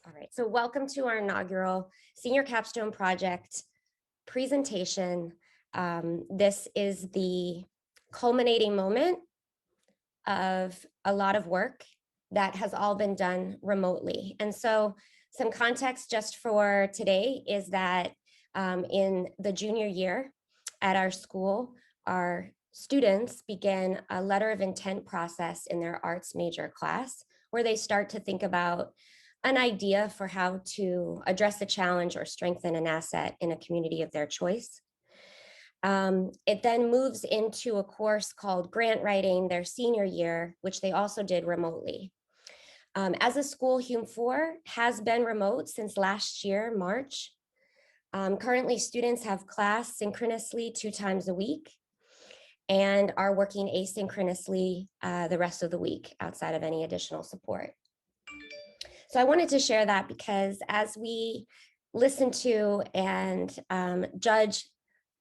All right, so welcome to our inaugural Senior Capstone Project presentation. This is the culminating moment of a lot of work that has all been done remotely. And so some context just for today is that in the junior year at our school, our students begin a letter of intent process in their arts major class, where they start to think about an idea for how to address a challenge or strengthen an asset in a community of their choice. It then moves into a course called grant writing their senior year, which they also did remotely. As a school, Hume 4 has been remote since last year, March. Currently, students have class synchronously 2 times a week and are working asynchronously the rest of the week outside of any additional support. So I wanted to share that because as we listen to and judge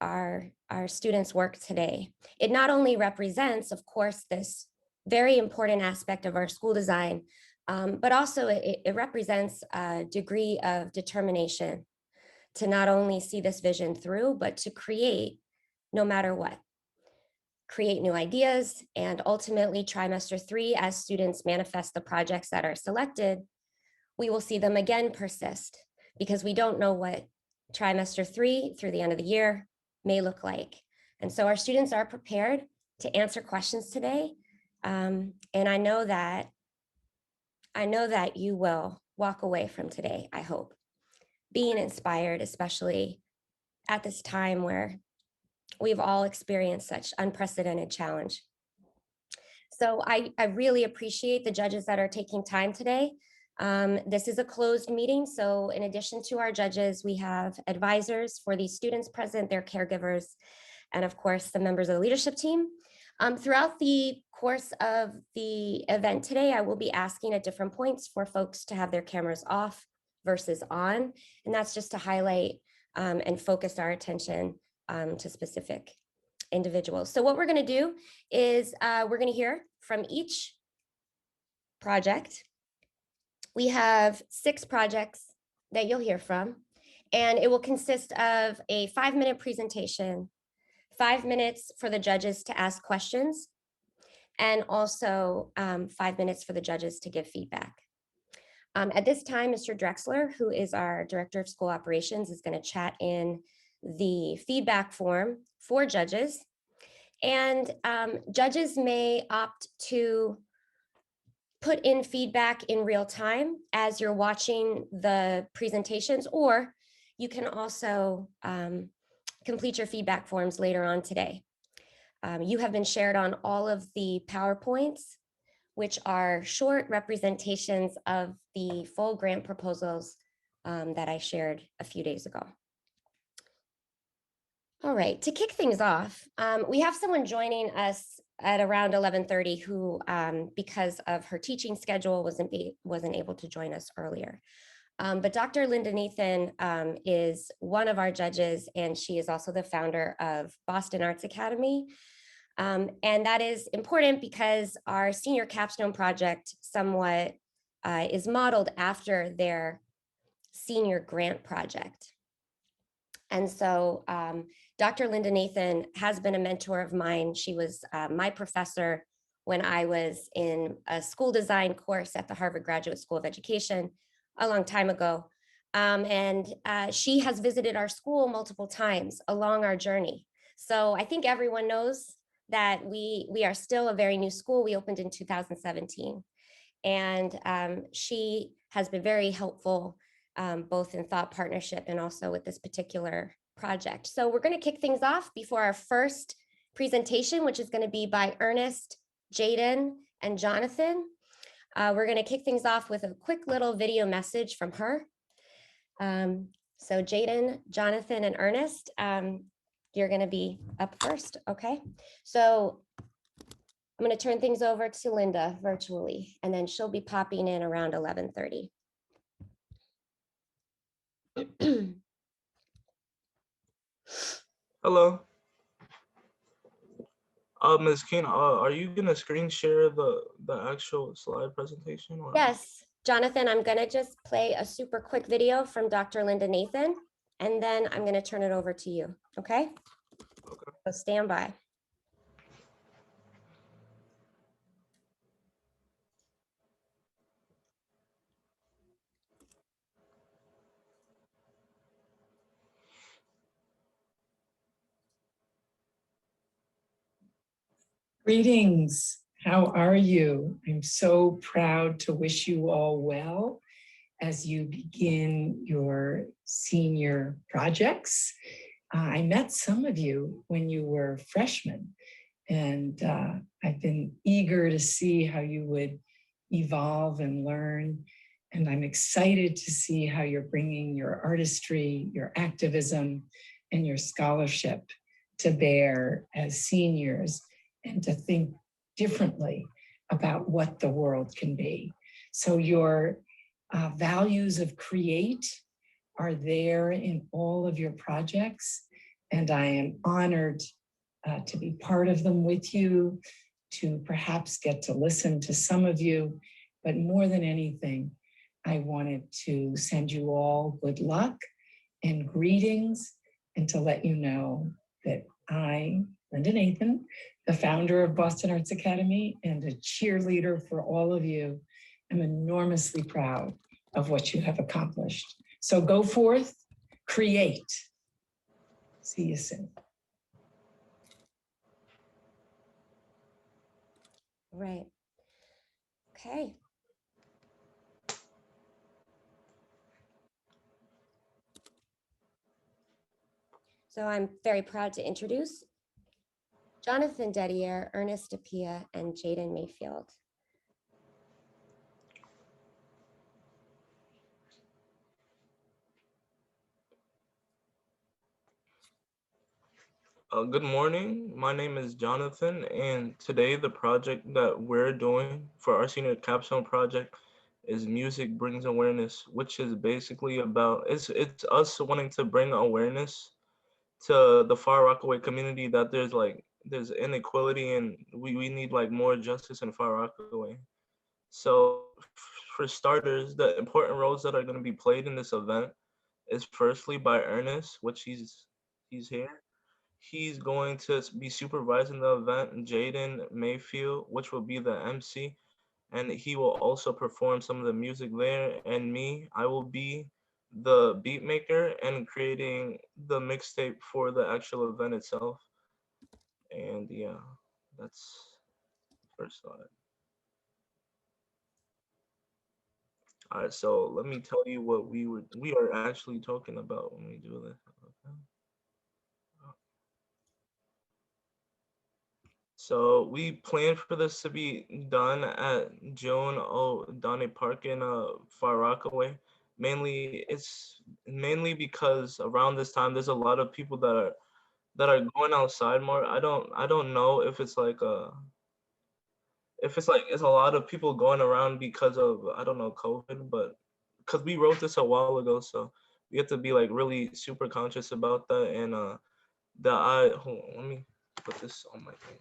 our students' work today, it not only represents, of course, this very important aspect of our school design, but also it represents a degree of determination to not only see this vision through, but to create no matter what. Create new ideas, and ultimately trimester 3, as students manifest the projects that are selected, we will see them again persist because we don't know what trimester 3 through the end of the year may look like. And so our students are prepared to answer questions today. And I know that you will walk away from today, I hope, being inspired, especially at this time where we've all experienced such unprecedented challenge. So I really appreciate the judges that are taking time today. This is a closed meeting, so in addition to our judges, we have advisors for these students present, their caregivers, and of course, the members of the leadership team. Throughout the course of the event today, I will be asking at different points for folks to have their cameras off versus on, and that's just to highlight and focus our attention to specific individuals. So what we're going to do is we're going to hear from each project. We have 6 projects that you'll hear from, and it will consist of a 5-minute presentation, 5 minutes for the judges to ask questions, and also 5 minutes for the judges to give feedback. At this time, Mr. Drexler, who is our Director of School Operations, is going to chat in the feedback form for judges. And judges may opt to put in feedback in real time as you're watching the presentations, or you can also complete your feedback forms later on today. You have been shared on all of the PowerPoints, which are short representations of the full grant proposals that I shared a few days ago. All right, to kick things off, we have someone joining us at around 11:30 who, because of her teaching schedule, wasn't able to join us earlier. But Dr. Linda Nathan is one of our judges, and she is also the founder of Boston Arts Academy. And that is important because our senior capstone project somewhat is modeled after their senior grant project. And so Dr. Linda Nathan has been a mentor of mine. She was my professor when I was in a school design course at the Harvard Graduate School of Education a long time ago. And she has visited our school multiple times along our journey. So I think everyone knows that we are still a very new school. We opened in 2017. And she has been very helpful both in thought partnership and also with this particular project. So we're going to kick things off before our first presentation, which is going to be by Ernest, Jaden, and Jonathan. We're going to kick things off with a quick little video message from her. So Jaden, Jonathan, and Ernest, you're going to be up first, okay? So I'm going to turn things over to Linda virtually, and then she'll be popping in around 11:30. Hello. Ms. Keen, are you gonna screen share the actual slide presentation? Or? Yes, Jonathan, I'm gonna just play a super quick video from Dr. Linda Nathan, and then I'm gonna turn it over to you, okay? Okay. So stand by. Greetings. How are you? I'm so proud to wish you all well as you begin your senior projects. I met some of you when you were freshmen, and I've been eager to see how you would evolve and learn. And I'm excited to see how you're bringing your artistry, your activism, and your scholarship to bear as seniors, and to think differently about what the world can be. So your values of create are there in all of your projects, and I am honored to be part of them with you, to perhaps get to listen to some of you, but more than anything, I wanted to send you all good luck and greetings, and to let you know that I, Linda Nathan, the founder of Boston Arts Academy and a cheerleader for all of you, am enormously proud of what you have accomplished. So go forth, create. See you soon. Right. Okay. So I'm very proud to introduce Jonathan Dedier, Ernest Apia, and Jaden Mayfield. Good morning. My name is Jonathan, and today the project that we're doing for our senior capstone project is Music Brings Awareness, which is basically about it's us wanting to bring awareness to the Far Rockaway community that there's inequality and we need like more justice in Far Rockaway. So for starters, the important roles that are going to be played in this event is firstly by Ernest, which he's here. He's going to be supervising the event, Jaden Mayfield, which will be the MC, and he will also perform some of the music there. And me, I will be the beat maker and creating the mixtape for the actual event itself. And yeah, that's first thought. All right, so let me tell you what we are actually talking about when we do this. Okay. So we planned for this to be done at Joan O'Donnell Park in Far Rockaway. It's mainly because around this time there's a lot of people that are going outside more. I don't know if it's a lot of people going around because of I don't know COVID, but because we wrote this a while ago, so we have to be like really super conscious about that. And hold on, let me put this on my thing.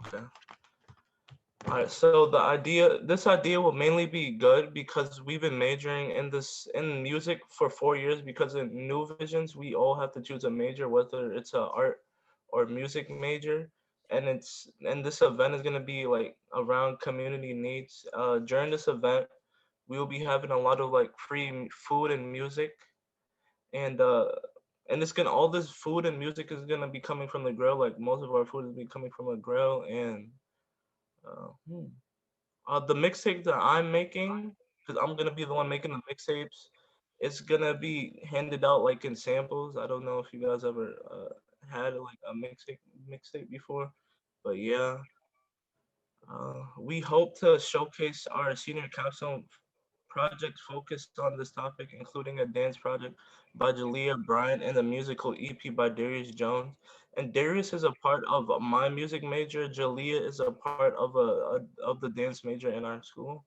Okay. All right, so this idea will mainly be good because we've been majoring in music for 4 years. Because in New Visions we all have to choose a major, whether it's a art or music major, and this event is gonna be like around community needs. During this event, we will be having a lot of like free food and music, and this can all this food and music is gonna be coming from the grill. Like most of our food is be coming from a grill, and uh, hmm. The mixtape that I'm making, because I'm gonna be the one making the mixtapes, it's gonna be handed out like in samples. I don't know if you guys ever had like a mixtape before, but yeah, we hope to showcase our senior capstone project focused on this topic, including a dance project by Jalea Bryant and a musical EP by Darius Jones. And Darius is a part of my music major. Jalea is a part of the dance major in our school.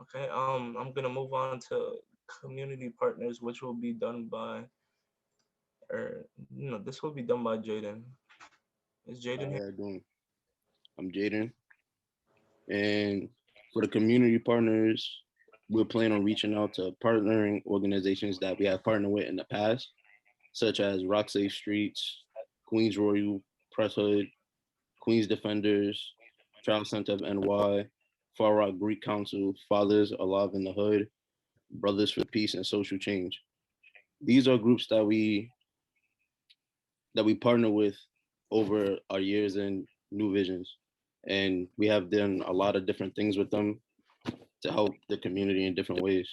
Okay, I'm gonna move on to community partners, which will be done by, or no, this will be done by Jaden. Is Jaden How here? y'all doing? I'm Jaden, and For the community partners, we're planning on reaching out to partnering organizations that we have partnered with in the past, such as Rock Safe Streets, Queens Royal, Press Hood, Queens Defenders, Trial Center of NY, Far Rock Greek Council, Fathers Alive in the Hood, Brothers for Peace and Social Change. These are groups that we partner with over our years in New Visions. And we have done a lot of different things with them to help the community in different ways.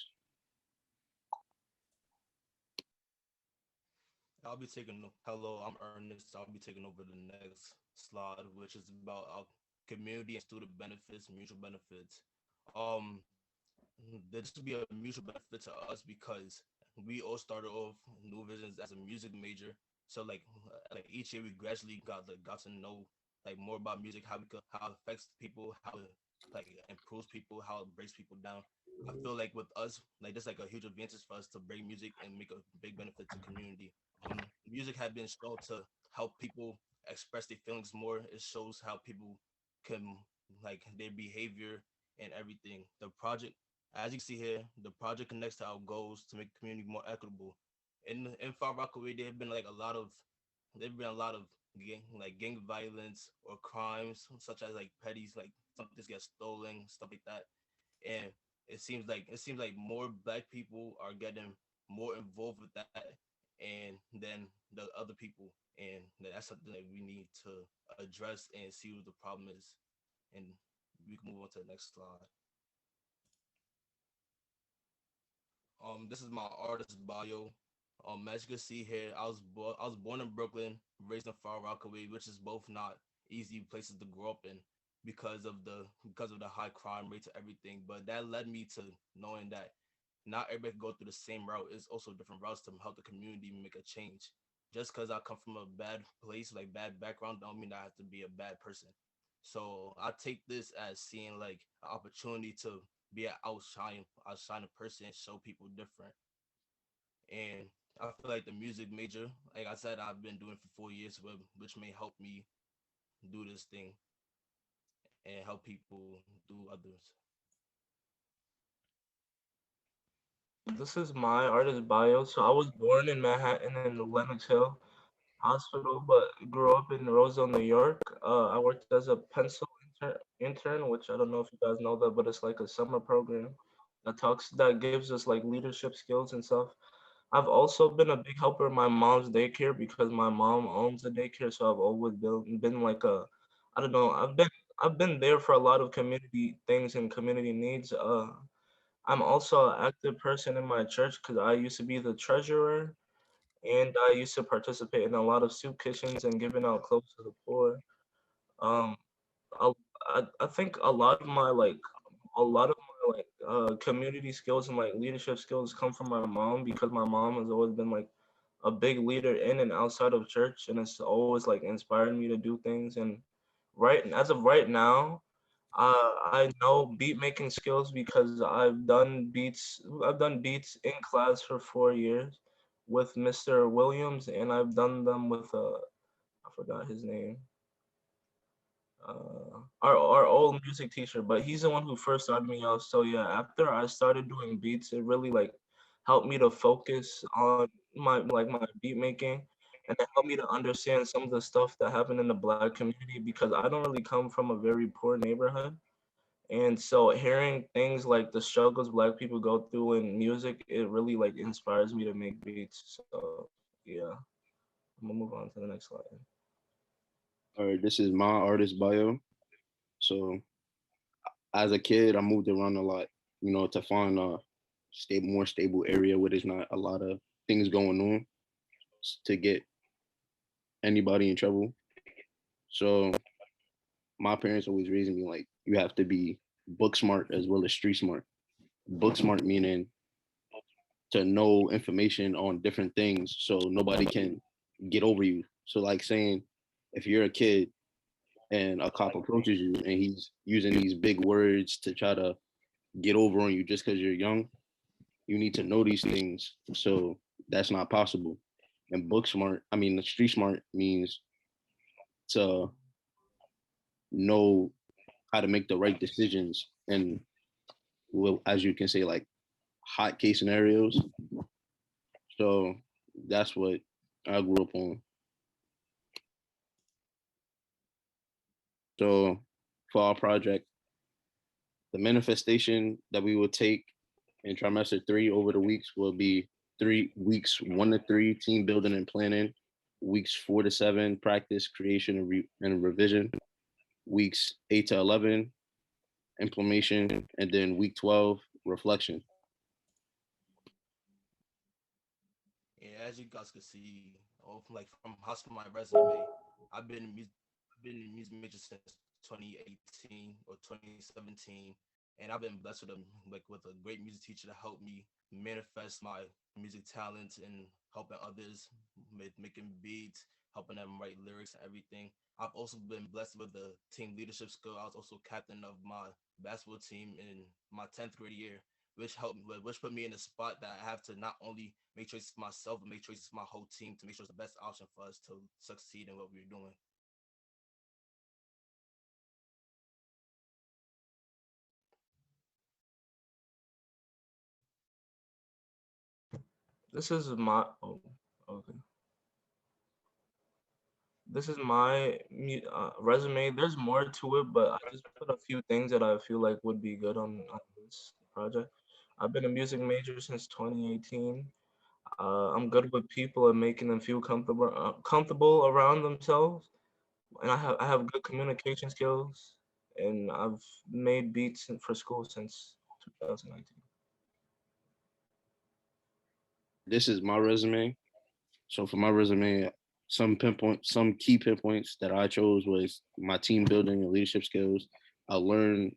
I'll be taking, hello, I'm Ernest. I'll be taking over the next slide, which is about our community and student benefits, mutual benefits. Um, this would be a mutual benefit to us because we all started off New Visions as a music major. So like each year we gradually got to know like more about music, how it affects people, how it like improves people, how it breaks people down. I feel like with us, like that's like a huge advantage for us to bring music and make a big benefit to community. Music has been shown to help people express their feelings more. It shows how people can like their behavior and everything. The project, as you can see here, the project connects to our goals to make the community more equitable. In Far Rockaway, there've been a lot of gang violence or crimes such as like petty like something gets stolen, stuff like that. And it seems like more black people are getting more involved with that and than the other people. And that's something that we need to address and see what the problem is. And we can move on to the next slide. This is my artist bio. As you can see here, I was born in Brooklyn, raised in Far Rockaway, which is both not easy places to grow up in because of the high crime rates and everything. But that led me to knowing that not everybody can go through the same route. It's also different routes to help the community make a change. Just because I come from a bad place, like bad background, don't mean I have to be a bad person. So I take this as seeing like an opportunity to be an outshining person and show people different. And I feel like the music major, like I said, I've been doing for 4 years, which may help me do this thing and help people do others. This is my artist bio. So I was born in Manhattan in Lenox Hill Hospital, but grew up in Roseville, New York. I worked as a pencil intern, which I don't know if you guys know that, but it's like a summer program that gives us like leadership skills and stuff. I've also been a big helper in my mom's daycare because my mom owns a daycare, so I've always been like I don't know, I've been there for a lot of community things and community needs. I'm also an active person in my church because I used to be the treasurer and I used to participate in a lot of soup kitchens and giving out clothes to the poor. Um, I, I think a lot of my community skills and like leadership skills come from my mom because my mom has always been like a big leader in and outside of church, and it's always like inspired me to do things. And as of right now, I know beat making skills because I've done beats in class for 4 years with Mr. Williams, and I've done them with I forgot his name, our old music teacher, but he's the one who first started me off. So yeah, after I started doing beats, it really like helped me to focus on my beat making, and it helped me to understand some of the stuff that happened in the black community because I don't really come from a very poor neighborhood. And so hearing things like the struggles black people go through in music, it really like inspires me to make beats. So yeah, I'm gonna move on to the next slide. All right, this is my artist bio. So as a kid, I moved around a lot, to find a more stable area where there's not a lot of things going on to get anybody in trouble. So my parents always raised me like you have to be book smart as well as street smart. Book smart meaning to know information on different things so nobody can get over you. So like saying if you're a kid and a cop approaches you and he's using these big words to try to get over on you just because you're young, you need to know these things. So that's not possible. And book smart, I mean, the street smart means to know how to make the right decisions in, well, as you can say, like hot case scenarios. So that's what I grew up on. So for our project, the manifestation that we will take in trimester 3 over the weeks will be 3 weeks 1 to 3 team building and planning, weeks 4 to 7 practice, creation, and revision, weeks 8 to 11 implementation, and then week 12 reflection. And as you guys can see, like from high school, my resume, I've been in music major since 2018 or 2017, and I've been blessed with with a great music teacher to help me manifest my music talents and helping others making beats, helping them write lyrics and everything. I've also been blessed with the team leadership skill. I was also captain of my basketball team in my 10th grade year, which put me in a spot that I have to not only make choices for myself, but make choices for my whole team to make sure it's the best option for us to succeed in what we're doing. This is my okay. This is my resume. There's more to it, but I just put a few things that I feel like would be good on this project. I've been a music major since 2018. I'm good with people and making them feel comfortable around themselves, and I have good communication skills, and I've made beats for school since 2019. This is my resume. So for my resume, some key pinpoints that I chose was my team building and leadership skills. I learned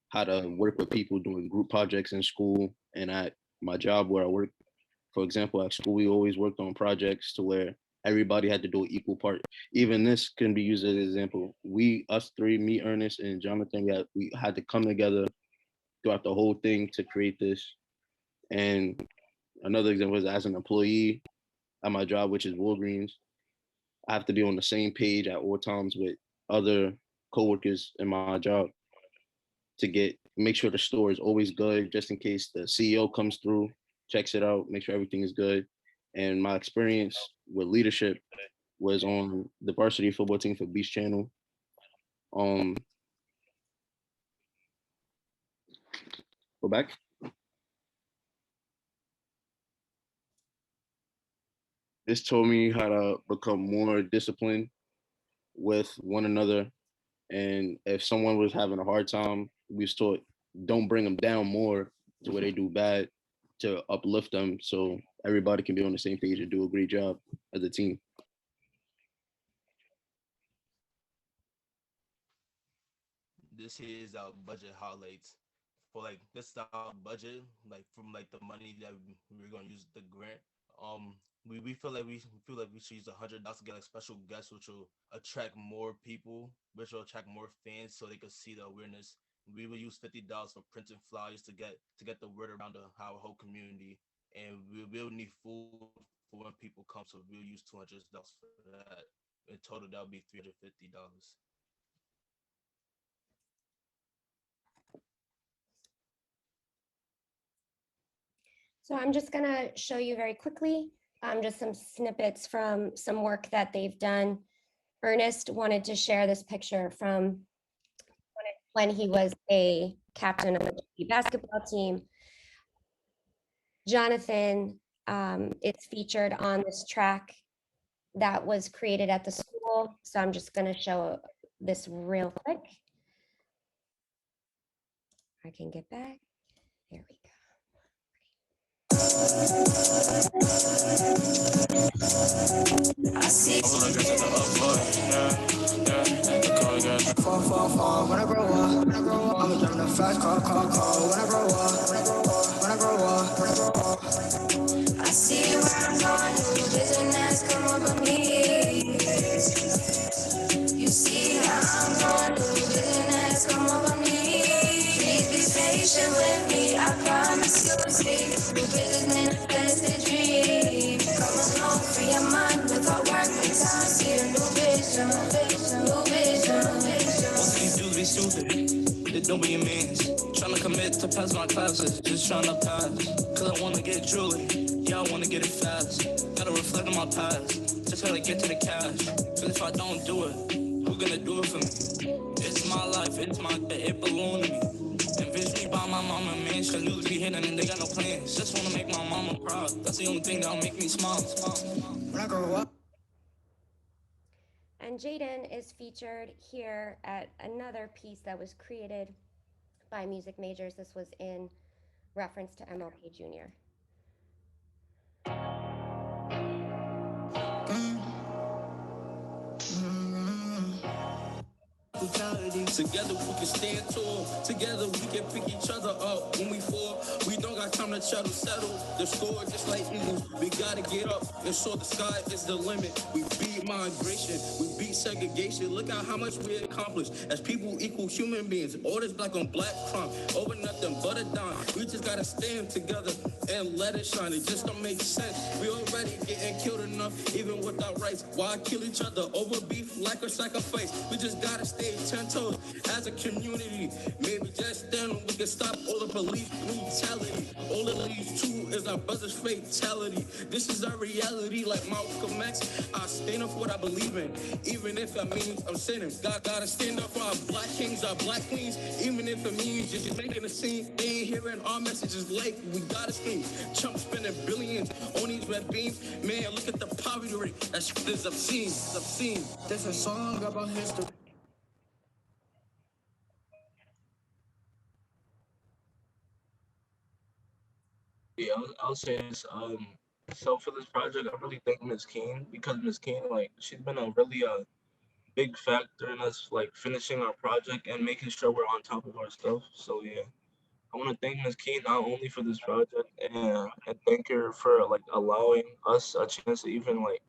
how to work with people doing group projects in school and at my job where I work. For example, at school, we always worked on projects to where everybody had to do an equal part. Even this can be used as an example. Us three, me, Ernest, and Jonathan, we had to come together throughout the whole thing to create this. And another example is as an employee at my job, which is Walgreens, I have to be on the same page at all times with other coworkers in my job to make sure the store is always good, just in case the CEO comes through, checks it out, make sure everything is good. And my experience with leadership was on the varsity football team for Beach Channel. Go back. This told me how to become more disciplined with one another. And if someone was having a hard time, we was taught don't bring them down more to where they do bad, to uplift them so everybody can be on the same page and do a great job as a team. This here is our budget highlights. For like this is our budget, like from like the money that we're gonna use the grant. We feel like we should use $100 to get like special guests, which will attract more people, which will attract more fans, so they can see the awareness. We will use $50 for printing flyers to get the word around our whole community, and we'll need food for when people come, so we'll use $200 for that. In total, that'll be $350. So I'm just going to show you very quickly just some snippets from some work that they've done. Ernest wanted to share this picture from when he was a captain of the basketball team. Jonathan is featured on this track that was created at the school. So I'm just going to show this real quick. I can get back. There we go. I see. Fall, fall, fall. When I grow up, I'ma jump the fast car. When I grow up, I see where I'm going. New business come over me. You see how I'm going. New business come over me. Please be patient with me. I promise you'll see. New business manifest a dream. Come along, free your mind without work. Make time, see a new vision. New vision. Most of these dudes be stupid. The don't be your means. Tryna commit to pass my classes, just tryna pass. Cause I wanna get jewelry, yeah, I wanna get it fast. Gotta reflect on my past, just gotta get to the cash. Cause if I don't do it, who gonna do it for me? It's my life, it's my day, it belong to me. Envision me by my mama, man, she lose be hidden and they got no plans. Just wanna make my mama proud, that's the only thing that'll make me smile. When I grow up. And Jaden is featured here at another piece that was created by music majors. This was in reference to MLK Jr. Together we can stand tall. Together we can pick each other up when we fall. We don't got time to try to settle the score just like Eagles. We gotta get up and so the sky is the limit. We beat migration, we beat segregation. Look at how much we accomplished as people equal human beings. All this black on black crime over nothing but a dime. We just gotta stand together and let it shine. It just don't make sense. We already getting killed enough even without rights. Why kill each other over beef like a sacrifice? We just gotta stay 10 toes as a community. Maybe just then we can stop all the police brutality. All it leads to is our brother's fatality. This is our reality like Malcolm X. I stand up for what I believe in, even if it means I'm sinning. God gotta stand up for our black kings, our black queens, even if it means just making a scene. They ain't hearing our messages like we gotta scream. Trump spending billions on these red beams. Man, look at the poverty rate. That's obscene, obscene. There's a song about history. Yeah, I'll say this. So for this project, I really thank Miss Keene because Miss Keene, like, she's been a really big factor in us like finishing our project and making sure we're on top of our stuff. So yeah, I want to thank Miss Keene not only for this project and thank her for like allowing us a chance to even like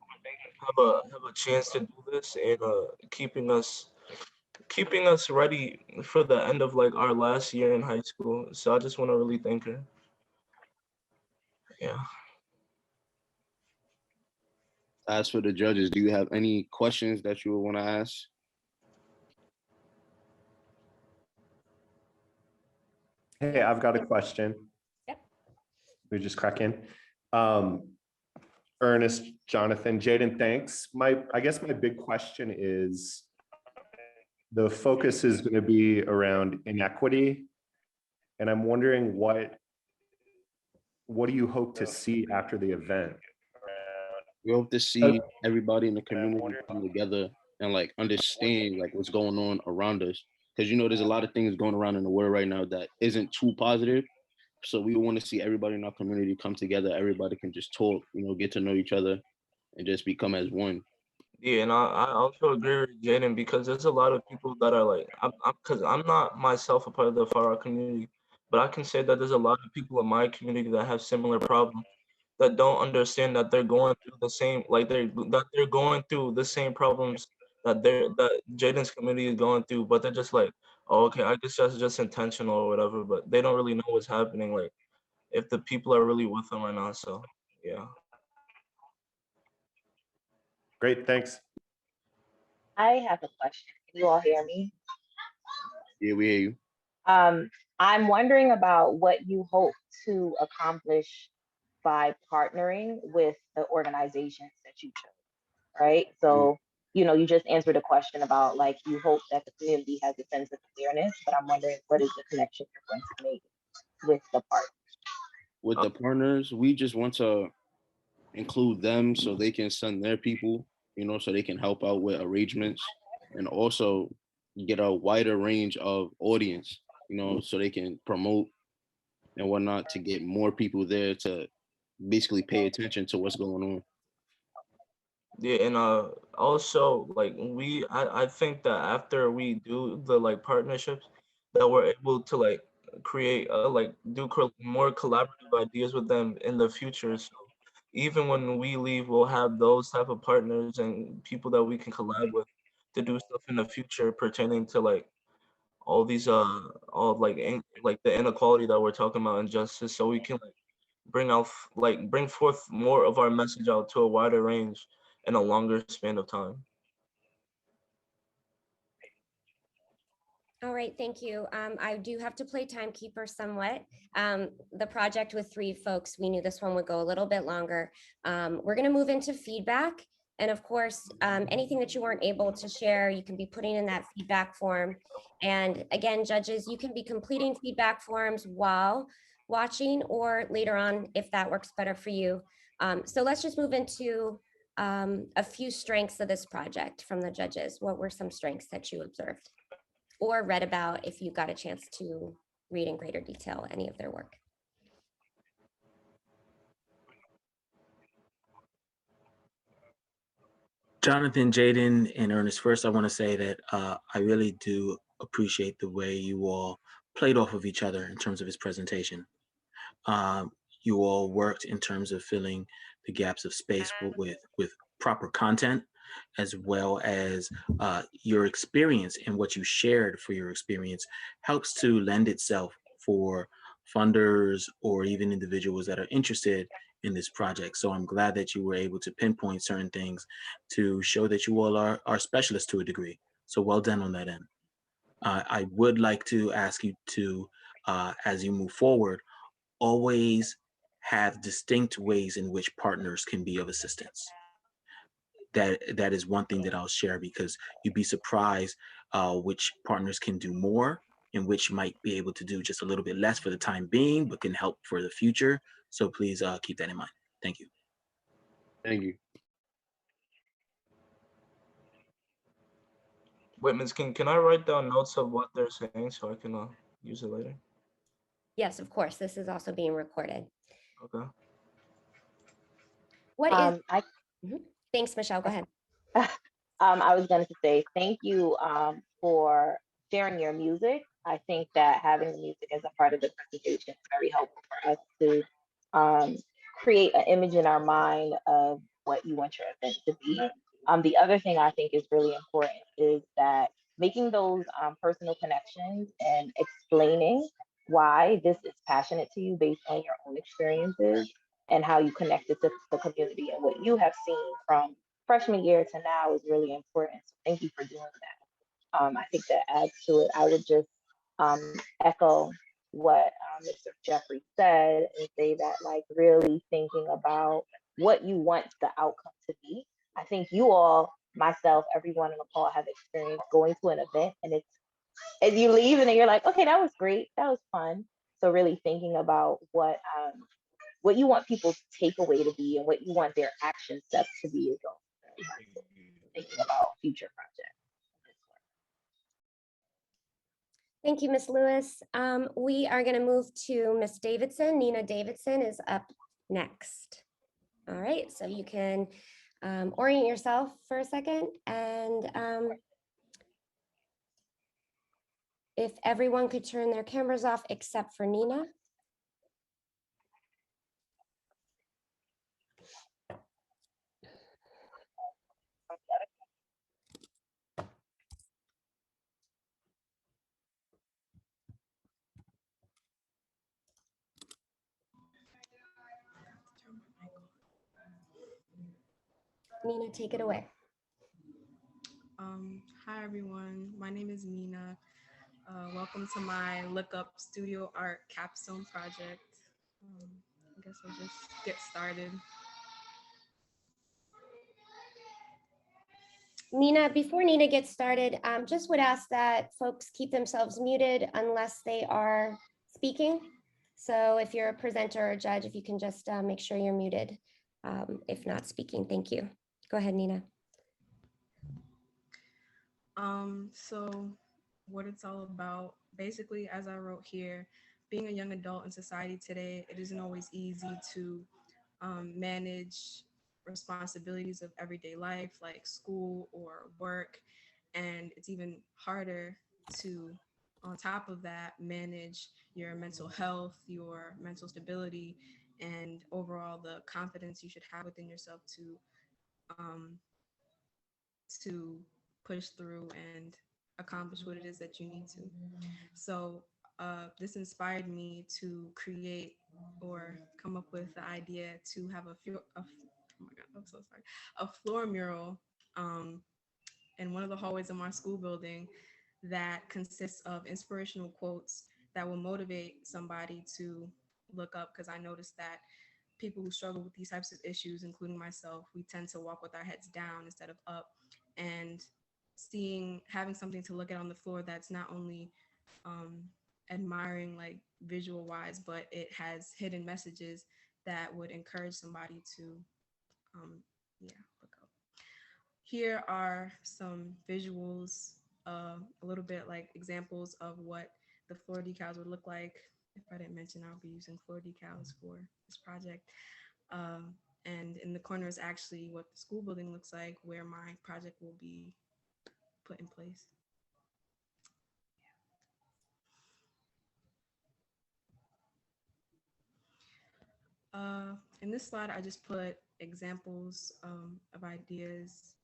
have a chance to do this and keeping us ready for the end of like our last year in high school. So I just want to really thank her. Yeah. As for the judges, do you have any questions that you would want to ask? Hey, I've got a question. Yep. We just crack in. Ernest, Jonathan, Jaden, thanks. I guess my big question is, the focus is going to be around inequity, and I'm wondering what do you hope to see after the event? We hope to see everybody in the community come together and like understand like what's going on around us. Because there's a lot of things going around in the world right now that isn't too positive. So we want to see everybody in our community come together. Everybody can just talk, get to know each other and just become as one. Yeah, and I also agree with Jaden because there's a lot of people that are like, because I'm not myself a part of the far out community, but I can say that there's a lot of people in my community that have similar problems that don't understand that they're going through the same, like they're going through the same problems that Jaden's community is going through, but they're just like, oh, okay, I guess that's just intentional or whatever, but they don't really know what's happening, like if the people are really with them right now. So yeah. Great, thanks. I have a question. Can you all hear me? Yeah, we hear you. I'm wondering about what you hope to accomplish by partnering with the organizations that you chose, right? So, you just answered a question about like you hope that the community has a sense of awareness, but I'm wondering what is the connection you're going to make with the partners? With the partners, we just want to include them so they can send their people, so they can help out with arrangements and also get a wider range of audience, so they can promote and whatnot to get more people there to basically pay attention to what's going on. Yeah, and also like I think that after we do the like partnerships, that we're able to like create like more collaborative ideas with them in the future. So even when we leave, we'll have those type of partners and people that we can collab with to do stuff in the future pertaining to like all these all like the inequality that we're talking about and justice, so we can like bring forth more of our message out to a wider range in a longer span of time. All right, thank you. I do have to play timekeeper somewhat. The project with 3 folks, we knew this one would go a little bit longer. We're gonna move into feedback. And of course, anything that you weren't able to share, you can be putting in that feedback form. And again, judges, you can be completing feedback forms while watching or later on if that works better for you. So let's just move into a few strengths of this project from the judges. What were some strengths that you observed or read about if you got a chance to read in greater detail any of their work? Jonathan, Jaden, and Ernest, first I want to say that I really do appreciate the way you all played off of each other in terms of his presentation. You all worked in terms of filling the gaps of space with proper content, as well as your experience and what you shared for your experience helps to lend itself for funders or even individuals that are interested in this project. So I'm glad that you were able to pinpoint certain things to show that you all are specialists to a degree. So well done on that end. I would like to ask you to, as you move forward, always have distinct ways in which partners can be of assistance. That is one thing that I'll share, because you'd be surprised which partners can do more and which might be able to do just a little bit less for the time being, but can help for the future. So please keep that in mind. Thank you. Thank you. Wait, Ms. King, can I write down notes of what they're saying so I can use it later? Yes, of course. This is also being recorded. Okay. What is? Mhm. Thanks, Michelle. Go ahead. I was going to say thank you for sharing your music. I think that having the music as a part of the presentation is very helpful for us to create an image in our mind of what you want your event to be. The other thing I think is really important is that making those personal connections and explaining why this is passionate to you based on your own experiences and how you connected to the community and what you have seen from freshman year to now is really important. So thank you for doing that. I think that adds to it. I would just echo what Mr. Jeffrey said and say that, like, really thinking about what you want the outcome to be. I think you all, myself, everyone on the call have experienced going to an event and it's, and you leave and then you're like, okay, that was great, that was fun. So really thinking about what you want people's takeaway to be and what you want their action steps to be is also very helpful. Thinking about future projects. Thank you, Ms. Lewis. We are going to move to Ms. Davidson. Nina Davidson is up next. All right, so you can orient yourself for a second, and if everyone could turn their cameras off except for Nina. Nina, take it away. Hi, everyone. My name is Nina. Welcome to my Look Up Studio Art Capstone project. I guess I'll just get started. Nina, before Nina gets started, just would ask that folks keep themselves muted unless they are speaking. So if you're a presenter or a judge, if you can just make sure you're muted if not speaking. Thank you. Go ahead, Nina. So what it's all about, basically, as I wrote here, being a young adult in society today, it isn't always easy to manage responsibilities of everyday life like school or work. And it's even harder to, on top of that, manage your mental health, your mental stability, and overall the confidence you should have within yourself to push through and accomplish what it is that you need to. So this inspired me to create or come up with the idea to have oh my God, I'm so sorry, a floor mural in one of the hallways of my school building that consists of inspirational quotes that will motivate somebody to look up. Because I noticed that people who struggle with these types of issues, including myself, we tend to walk with our heads down instead of up. And having something to look at on the floor that's not only admiring, like visual wise, but it has hidden messages that would encourage somebody to look up. Here are some visuals, a little bit like examples of what the floor decals would look like. If I didn't mention, I'll be using floor decals for this project. And in the corner is actually what the school building looks like, where my project will be put in place. In this slide, I just put examples of ideas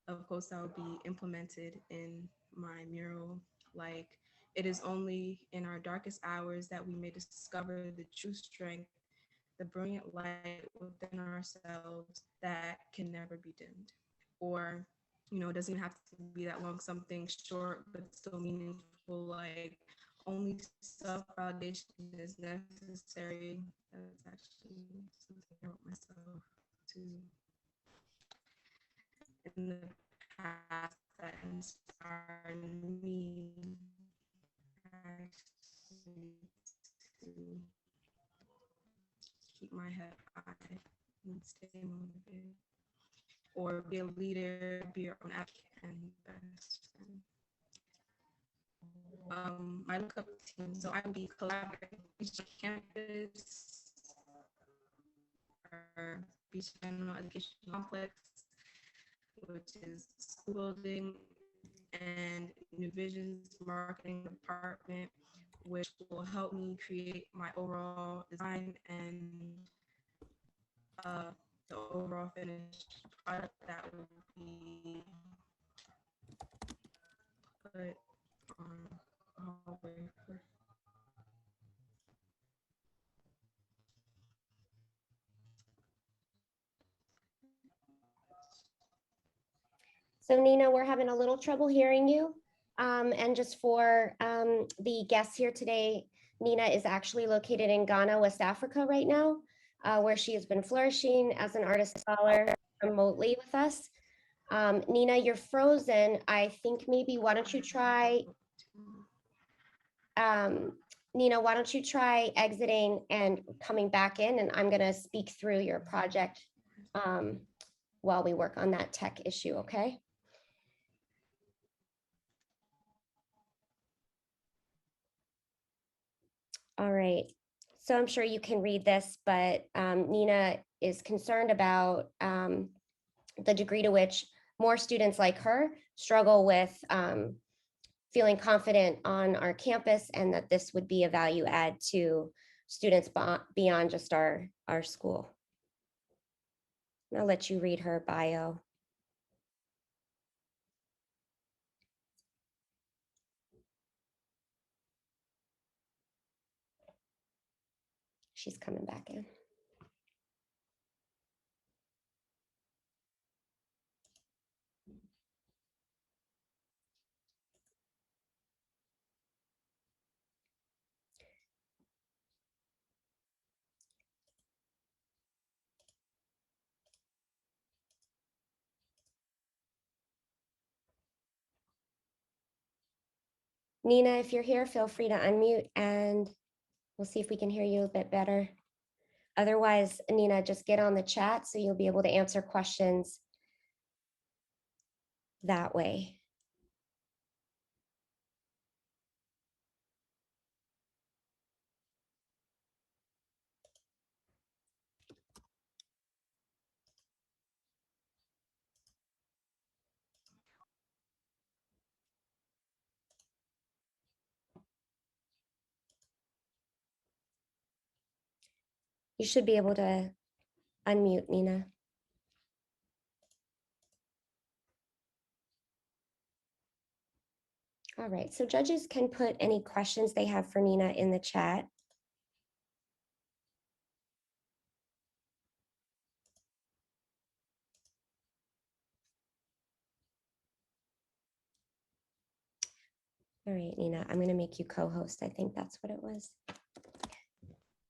of quotes that will be implemented in my mural, like, "It is only in our darkest hours that we may discover the true strength, the brilliant light within ourselves that can never be dimmed." Or, it doesn't even have to be that long, something short but still meaningful, like, "Only self-validation is necessary." That's actually something I wrote myself too in the past that inspired me actually to keep my head high and stay motivated. Or be a leader, be your own advocate and best friend. My lookup team, so I will be collaborating with each campus or Beach General Education Complex, which is school building, and New Vision's marketing department, which will help me create my overall design and the overall finished product that will be put on a hallway for. So Nina, we're having a little trouble hearing you. And just for the guests here today, Nina is actually located in Ghana, West Africa right now, where she has been flourishing as an artist scholar remotely with us. Nina, you're frozen. I think maybe why don't you try, Nina, why don't you try exiting and coming back in, and I'm gonna speak through your project while we work on that tech issue, okay? All right, so I'm sure you can read this, but Nina is concerned about the degree to which more students like her struggle with feeling confident on our campus, and that this would be a value add to students beyond just our school. I'll let you read her bio. She's coming back in. Nina, if you're here, feel free to unmute and we'll see if we can hear you a bit better. Otherwise, Nina, just get on the chat so you'll be able to answer questions that way. You should be able to unmute, Nina. All right, so judges can put any questions they have for Nina in the chat. All right, Nina, I'm going to make you co-host. I think that's what it was.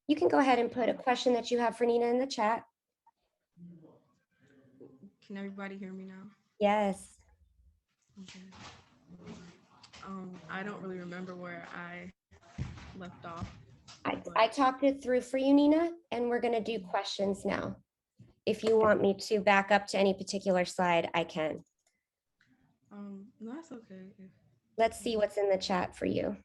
You can go ahead and put a question that you have for Nina in the chat. Can everybody hear me now? Yes. Okay. I don't really remember where I left off. I talked it through for you, Nina, and we're going to do questions now. If you want me to back up to any particular slide, I can. No, that's okay. Let's see what's in the chat for you.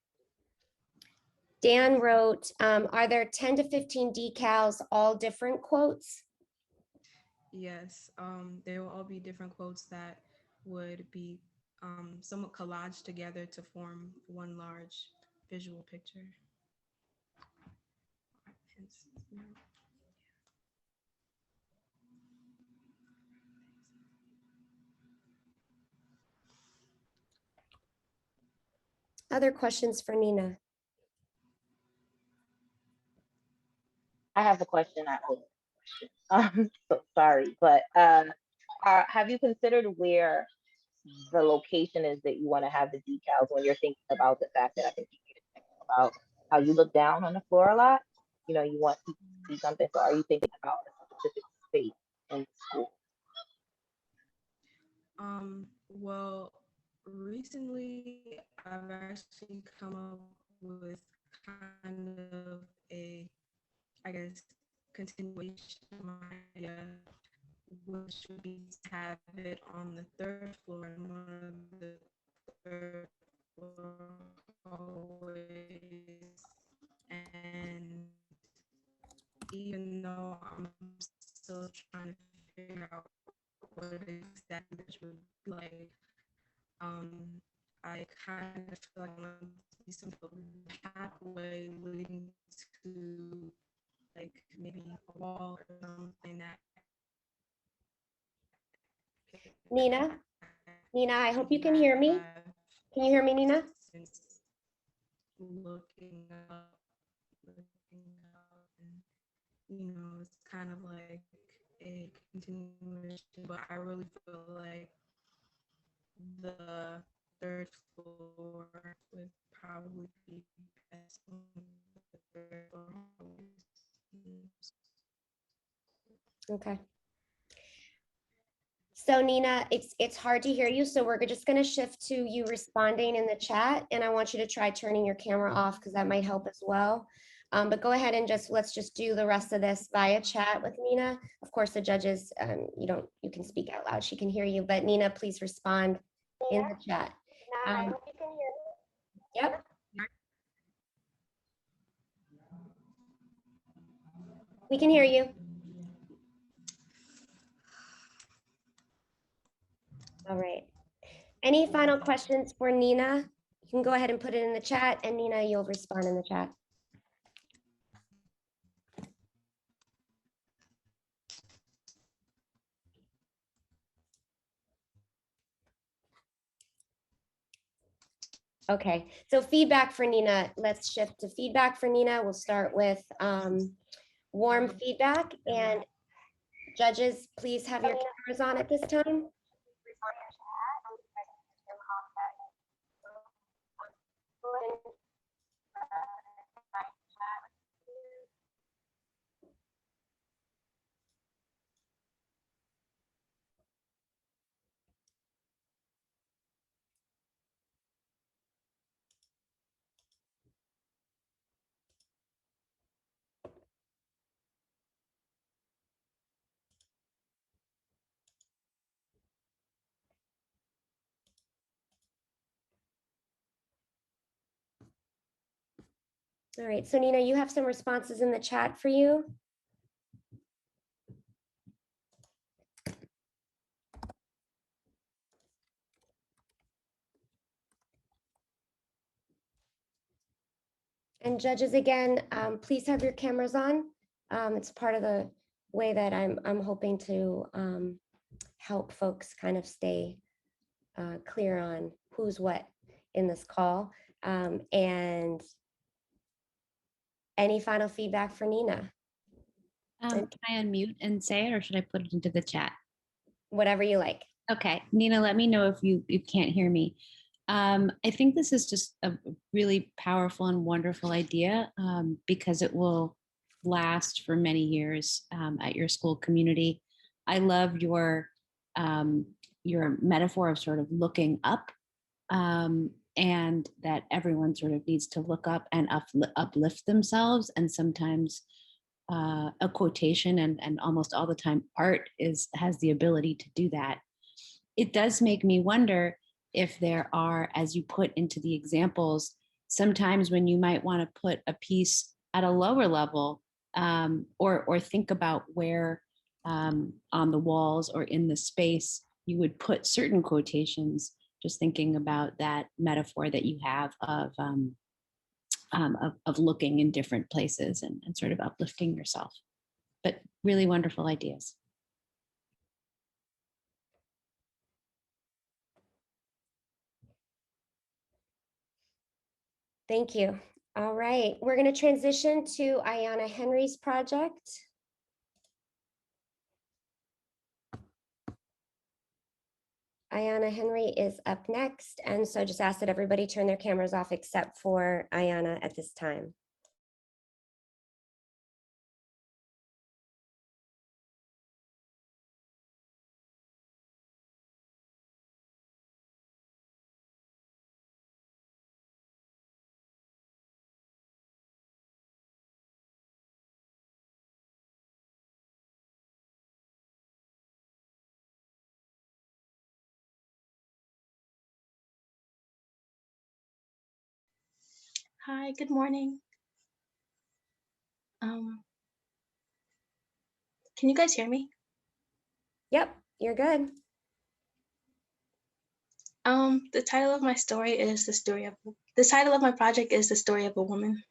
Dan wrote, are there 10 to 15 decals, all different quotes? Yes, they will all be different quotes that would be somewhat collaged together to form one large visual picture. Other questions for Nina? I have a question. So sorry, but have you considered where the location is that you want to have the decals when you're thinking about the fact that I think you need to think about how you look down on the floor a lot? You know, you want people to see something. So are you thinking about a specific space in school? Well, recently I've actually come up with kind of a, I guess, continuation of my idea, which would be to have it on the third floor in one of the third floor hallways. And even though I'm still trying to figure out what exactly this would be like, I kind of feel like I want to be some sort of pathway leading to like maybe a wall or something that. Nina, I hope you can hear me. Can you hear me, Nina? Looking up, and you know, it's kind of like a continuation, but I really feel like the third floor would probably be best on the third floor. Okay. So Nina, it's hard to hear you, so we're just going to shift to you responding in the chat, and I want you to try turning your camera off because that might help as well. But go ahead and let's just do the rest of this via chat with Nina. Of course, the judges, you can speak out loud. She can hear you, but Nina, please respond in the chat. I hope you can hear me. Yep. We can hear you. All right. Any final questions for Nina? You can go ahead and put it in the chat, and Nina, you'll respond in the chat. Okay, so feedback for Nina. Let's shift to feedback for Nina. We'll start with warm feedback, and judges, please have your cameras on at this time. All right, so Nina, you have some responses in the chat for you. And judges, again, please have your cameras on. It's part of the way that I'm hoping to help folks kind of stay clear on who's what in this call. And any final feedback for Nina? Can I unmute and say it, or should I put it into the chat? Whatever you like. Okay, Nina, let me know if you can't hear me. I think this is just a really powerful and wonderful idea because it will last for many years at your school community. I love your metaphor of sort of looking up, and that everyone sort of needs to look up and uplift themselves. And sometimes a quotation and almost all the time art has the ability to do that. It does make me wonder if there are, as you put into the examples, sometimes when you might want to put a piece at a lower level, or think about where on the walls or in the space you would put certain quotations, just thinking about that metaphor that you have of looking in different places and sort of uplifting yourself. But really wonderful ideas. Thank you. All right, we're going to transition to Ayanna Henry's project. Ayanna Henry is up next, and so just ask that everybody turn their cameras off except for Ayanna at this time. Hi, good morning. Can you guys hear me? Yep, you're good. The title of my story is the title of my project is The Story of a Woman.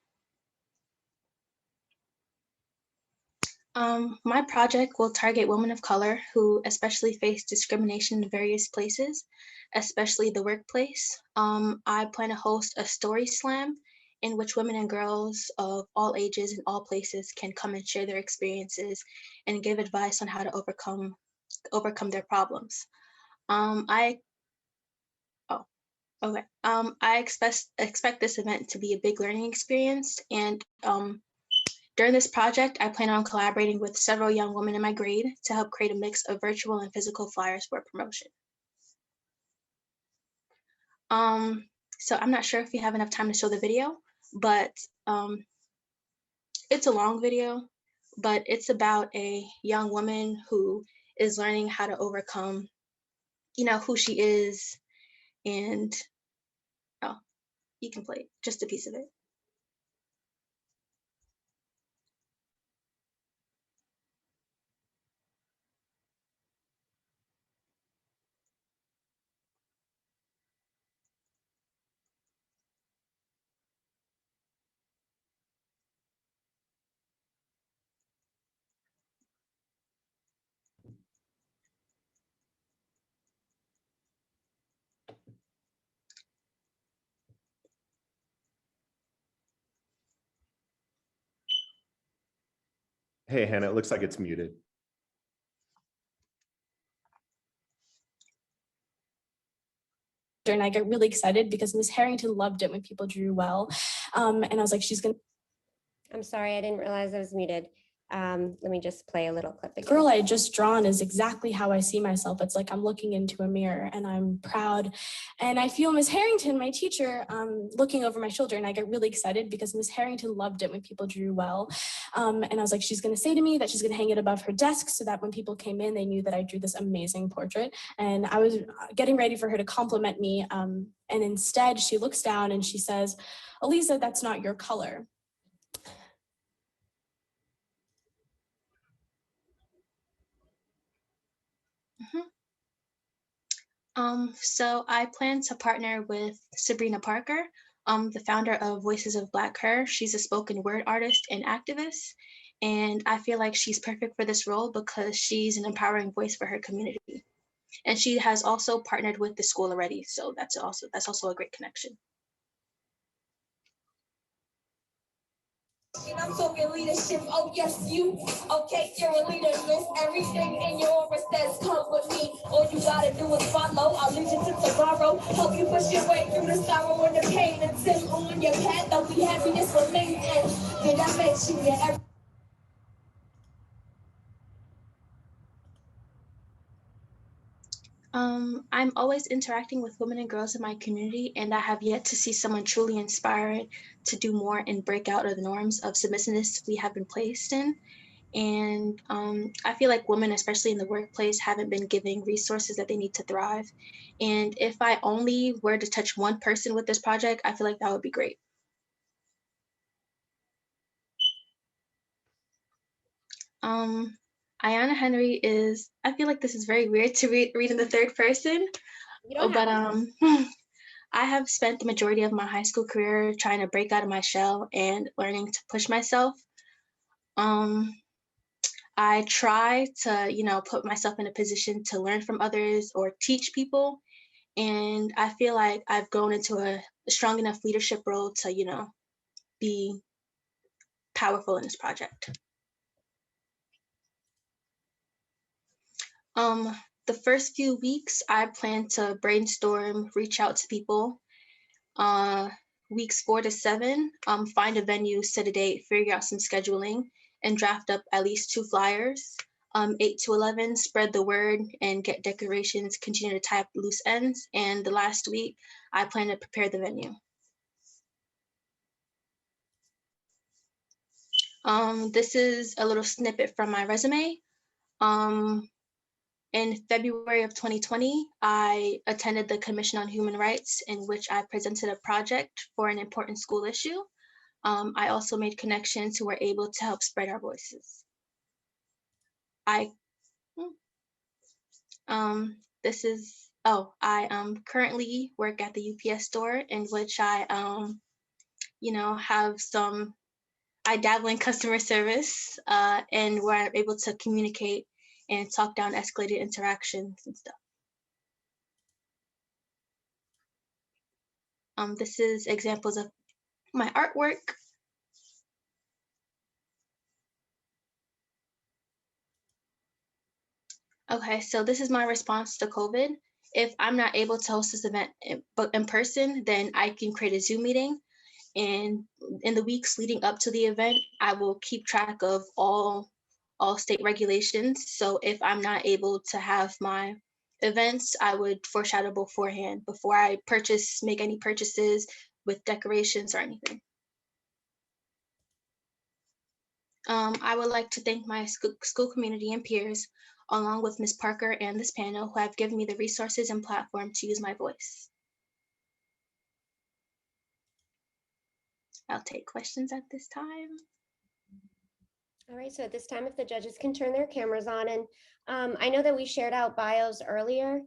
My project will target women of color who especially face discrimination in various places, especially the workplace. I plan to host a story slam in which women and girls of all ages and all places can come and share their experiences and give advice on how to overcome their problems. I expect this event to be a big learning experience, and during this project, I plan on collaborating with several young women in my grade to help create a mix of virtual and physical flyers for promotion. So I'm not sure if we have enough time to show the video, but it's a long video, but it's about a young woman who is learning how to overcome, who she is, and you can play just a piece of it. Hey, Hannah, it looks like it's muted. And I get really excited because Miss Harrington loved it when people drew well. And I was like, I'm sorry, I didn't realize I was muted. Let me just play a little clip again. The girl I had just drawn is exactly how I see myself. It's like I'm looking into a mirror and I'm proud. And I feel Miss Harrington, my teacher, looking over my shoulder, and I get really excited because Miss Harrington loved it when people drew well. And I was like, she's gonna say to me that she's gonna hang it above her desk so that when people came in, they knew that I drew this amazing portrait. And I was getting ready for her to compliment me. And instead she looks down and she says, "Elisa, that's not your color." So I plan to partner with Sabrina Parker, the founder of Voices of Black Her. She's a spoken word artist and activist, and I feel like she's perfect for this role because she's an empowering voice for her community. And she has also partnered with the school already, so that's also a great connection. I'm talking leadership. Oh yes, you. Okay, you're a leader. List everything in your aura says come with me. All you gotta do is follow. I'll lead you to tomorrow. Help you push your way through the sorrow and the pain until on your path there'll be happiness remains. And yeah, that makes you your I'm always interacting with women and girls in my community, and I have yet to see someone truly inspired to do more and break out of the norms of submissiveness we have been placed in. And I feel like women, especially in the workplace, haven't been giving resources that they need to thrive. And if I only were to touch one person with this project, I feel like that would be great. Ayanna Henry is, I feel like this is very weird to read in the third person, but I have spent the majority of my high school career trying to break out of my shell and learning to push myself. I try to, put myself in a position to learn from others or teach people. And I feel like I've grown into a strong enough leadership role to, be powerful in this project. The first few weeks, I plan to brainstorm, reach out to people. Weeks 4 to 7, find a venue, set a date, figure out some scheduling, and draft up at least 2 flyers. 8 to 11, spread the word and get decorations, continue to tie up loose ends. And the last week, I plan to prepare the venue. This is a little snippet from my resume. In February of 2020, I attended the Commission on Human Rights, in which I presented a project for an important school issue. I also made connections who were able to help spread our voices. I currently work at the UPS store, in which I have I dabble in customer service, and where I'm able to communicate and talk down escalated interactions and stuff. This is examples of my artwork. Okay, so this is my response to COVID. If I'm not able to host this event in person, then I can create a Zoom meeting. And in the weeks leading up to the event, I will keep track of all state regulations. So if I'm not able to have my events, I would foreshadow beforehand before I make any purchases with decorations or anything. I would like to thank my school community and peers, along with Ms. Parker and this panel, who have given me the resources and platform to use my voice. I'll take questions at this time. All right, so at this time, if the judges can turn their cameras on, and I know that we shared out bios earlier,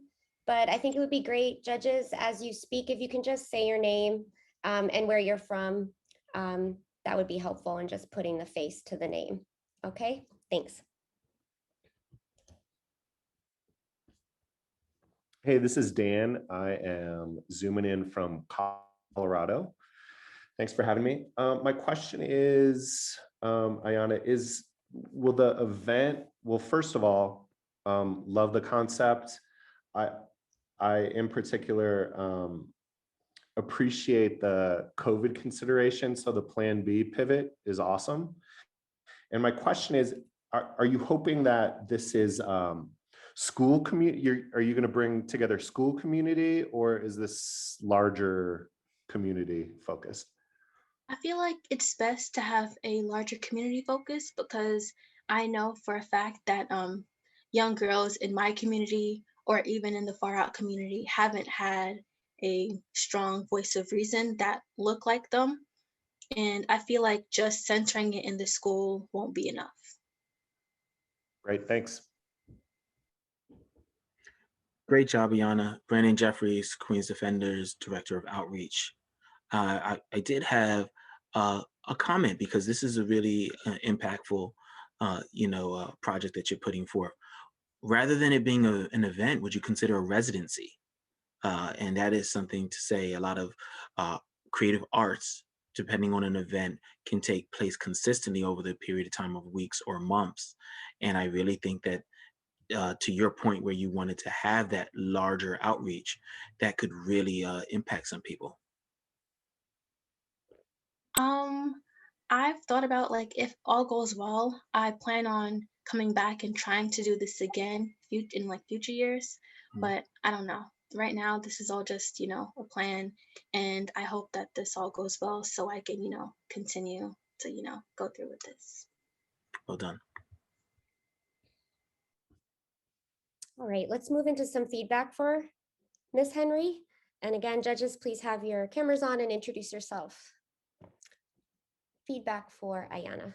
but I think it would be great, judges, as you speak, if you can just say your name and where you're from, that would be helpful in just putting the face to the name. Okay, thanks. Hey, this is Dan. I am zooming in from Colorado. Thanks for having me. My question is, Ayanna, will the event, well, first of all, love the concept. I in particular appreciate the COVID consideration. So the Plan B pivot is awesome. And my question is, are you hoping that this is school community? Are you going to bring together school community, or is this larger community focused? I feel like it's best to have a larger community focus, because I know for a fact that young girls in my community or even in the far out community haven't had a strong voice of reason that look like them. And I feel like just centering it in the school won't be enough. Great, thanks. Great job, Ayanna. Brandon Jeffries, Queens Defenders, Director of Outreach. I did have a comment, because this is a really impactful, project that you're putting forth. Rather than it being an event, would you consider a residency? And that is something to say a lot of creative arts depending on an event, can take place consistently over the period of time of weeks or months. And I really think that to your point where you wanted to have that larger outreach, that could really impact some people. I've thought about like if all goes well, I plan on coming back and trying to do this again in like future years. But I don't know. Right now, this is all just, a plan. And I hope that this all goes well so I can, continue to, go through with this. Well done. All right, let's move into some feedback for Ms. Henry. And again, judges, please have your cameras on and introduce yourself. Feedback for Ayanna.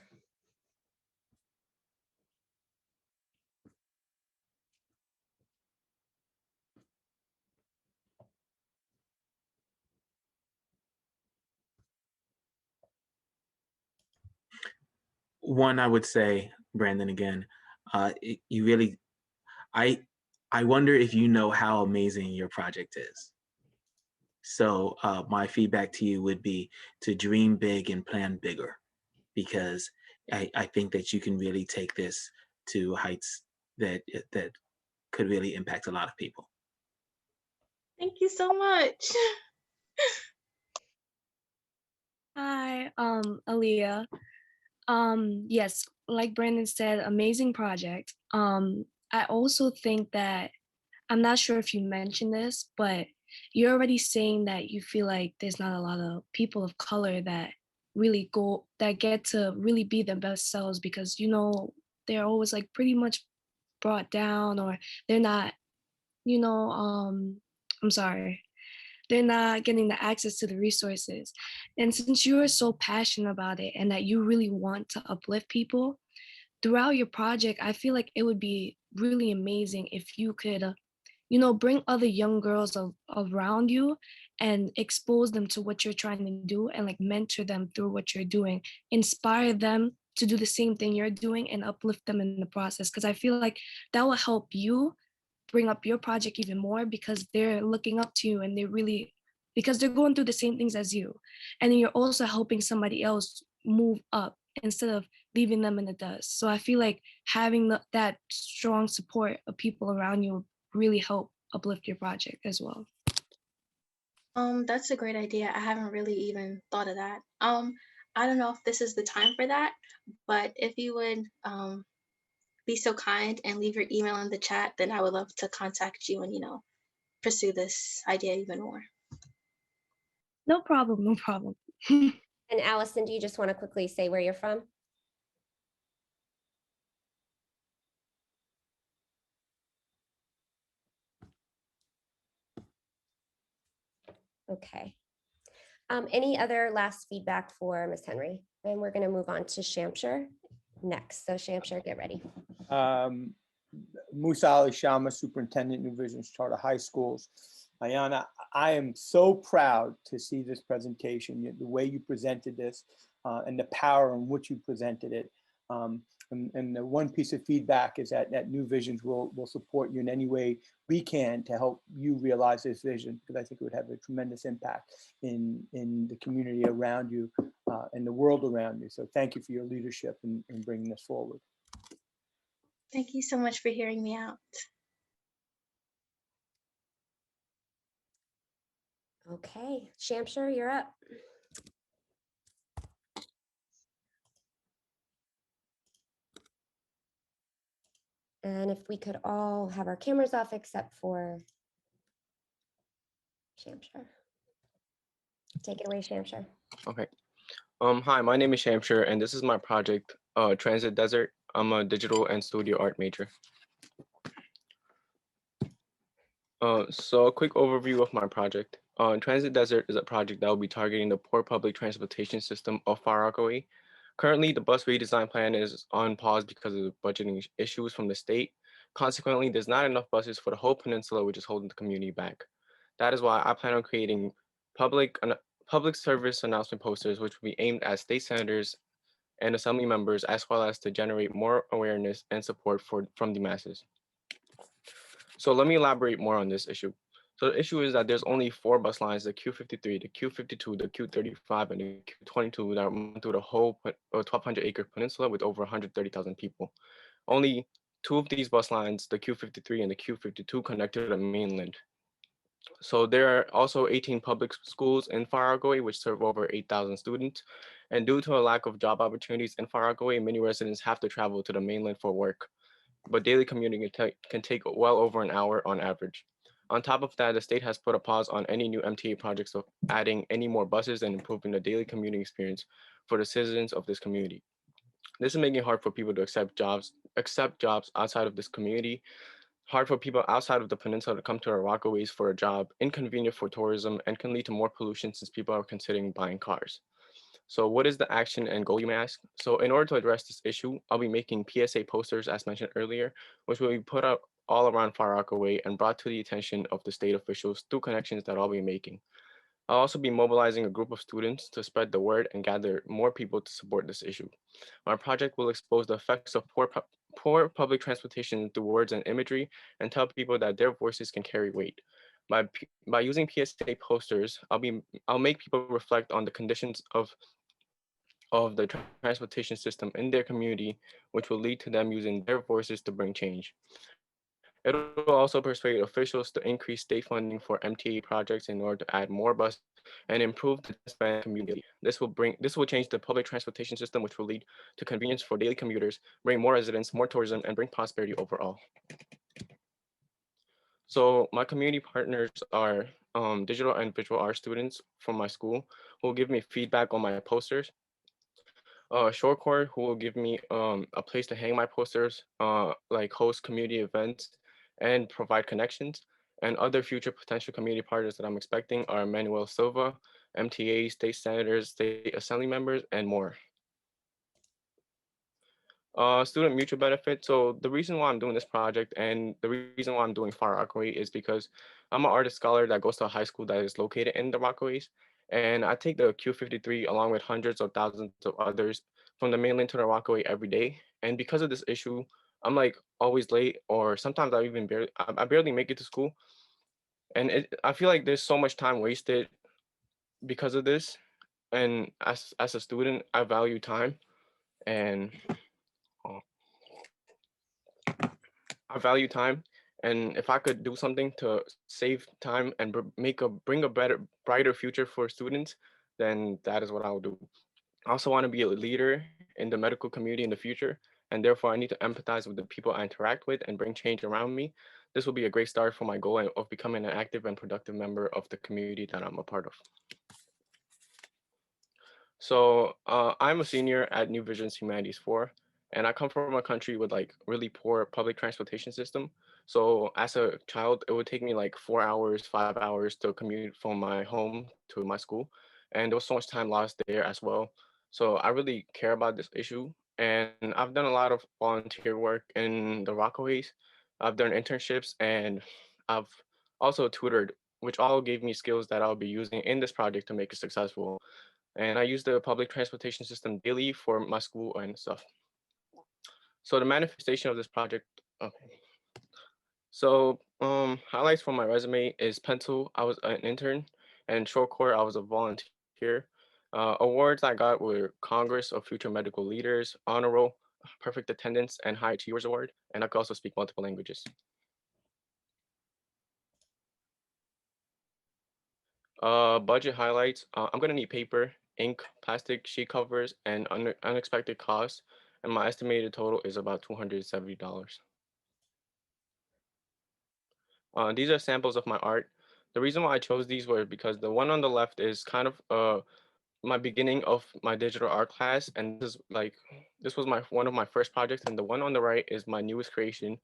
One, I would say, Brandon, again, you really, I wonder if you know how amazing your project is. So my feedback to you would be to dream big and plan bigger, because I think that you can really take this to heights that could really impact a lot of people. Thank you so much. Hi, Aaliyah. Yes, like Brandon said, amazing project. I also think that, I'm not sure if you mentioned this, but you're already saying that you feel like there's not a lot of people of color that that get to really be their best selves, because, they're always like pretty much brought down, or they're not, I'm sorry, they're not getting the access to the resources. And since you are so passionate about it and that you really want to uplift people throughout your project, I feel like it would be really amazing if you could, bring other young girls around you and expose them to what you're trying to do, and like mentor them through what you're doing, inspire them to do the same thing you're doing and uplift them in the process. Because I feel like that will help you bring up your project even more, because they're looking up to you and because they're going through the same things as you. And then you're also helping somebody else move up instead of leaving them in the dust. So I feel like having that strong support of people around you really help uplift your project as well. That's a great idea. I haven't really even thought of that. I don't know if this is the time for that, but if you would be so kind and leave your email in the chat, then I would love to contact you and, pursue this idea even more. No problem, no problem. And Allison, do you just want to quickly say where you're from? Okay. Any other last feedback for Ms. Henry? And we're going to move on to Shamshir next. So Shamshir, get ready. Musa Ali Shama, Superintendent, New Visions Charter High Schools. Ayanna, I am so proud to see this presentation, the way you presented this, and the power in which you presented it. And the one piece of feedback is that New Visions will support you in any way we can to help you realize this vision, because I think it would have a tremendous impact in the community around you and the world around you. So thank you for your leadership in bringing this forward. Thank you so much for hearing me out. Okay, Shamshir, you're up. And if we could all have our cameras off except for Shamshir. Take it away, Shamshir. Okay. Hi, my name is Shamshir, and this is my project, Transit Desert. I'm a digital and studio art major. So a quick overview of my project. Transit Desert is a project that will be targeting the poor public transportation system of Far Rockaway. Currently, the bus redesign plan is on pause because of budgeting issues from the state. Consequently, there's not enough buses for the whole peninsula, which is holding the community back. That is why I plan on creating public service announcement posters, which will be aimed at state senators and assembly members, as well as to generate more awareness and support from the masses. So let me elaborate more on this issue. So the issue is that there's only 4 bus lines, the Q53, the Q52, the Q35, and the Q22 that run through the whole 1,200-acre peninsula with over 130,000 people. Only 2 of these bus lines, the Q53 and the Q52, connect to the mainland. So there are also 18 public schools in Far Rockaway, which serve over 8,000 students. And due to a lack of job opportunities in Far Rockaway, many residents have to travel to the mainland for work. But daily commuting can take well over an hour on average. On top of that, the state has put a pause on any new MTA projects of adding any more buses and improving the daily commuting experience for the citizens of this community. This is making it hard for people to accept jobs outside of this community, hard for people outside of the peninsula to come to our Rockaways for a job, inconvenient for tourism, and can lead to more pollution since people are considering buying cars. So what is the action and goal, you may ask? So in order to address this issue, I'll be making PSA posters, as mentioned earlier, which will be put out all around Far Rockaway and brought to the attention of the state officials through connections that I'll be making. I'll also be mobilizing a group of students to spread the word and gather more people to support this issue. My project will expose the effects of poor public transportation through words and imagery and tell people that their voices can carry weight. By using PSA posters, I'll make people reflect on the conditions of the transportation system in their community, which will lead to them using their voices to bring change. It will also persuade officials to increase state funding for MTA projects in order to add more buses and improve the Hispanic community. This will change the public transportation system, which will lead to convenience for daily commuters, bring more residents, more tourism, and bring prosperity overall. So my community partners are digital and visual art students from my school who will give me feedback on my posters. Shortcore, who will give me a place to hang my posters, like host community events and provide connections. And other future potential community partners that I'm expecting are Manuel Silva, MTA, state senators, state assembly members, and more. Student mutual benefit. So the reason why I'm doing this project and the reason why I'm doing Far Rockaway is because I'm an artist scholar that goes to a high school that is located in the Rockaways. And I take the Q53 along with hundreds of thousands of others from the mainland to the Rockaway every day. And because of this issue, I'm like always late, or sometimes I barely make it to school. And I feel like there's so much time wasted because of this. And as a student, I value time, and I value time, and if I could do something to save time and bring a better, brighter future for students, then that is what I'll do. I also want to be a leader in the medical community in the future, and therefore I need to empathize with the people I interact with and bring change around me. This will be a great start for my goal of becoming an active and productive member of the community that I'm a part of. So I'm a senior at New Visions Humanities 4, and I come from a country with like really poor public transportation system. So as a child, it would take me like 4 hours, 5 hours to commute from my home to my school. And there was so much time lost there as well. So I really care about this issue. And I've done a lot of volunteer work in the Rockaways. I've done internships, and I've also tutored, which all gave me skills that I'll be using in this project to make it successful. And I use the public transportation system daily for my school and stuff. So the manifestation of this project, okay. So highlights from my resume is pencil, I was an intern, and short core, I was a volunteer. Awards I got were Congress of Future Medical Leaders, Honor Roll, Perfect Attendance, and High Achievers Award, and I could also speak multiple languages. Budget highlights. I'm gonna need paper, ink, plastic sheet covers, and unexpected costs. And my estimated total is about $270. These are samples of my art. The reason why I chose these were because the one on the left is kind of my beginning of my digital art class, and this was one of my first projects, and the one on the right is my newest creation,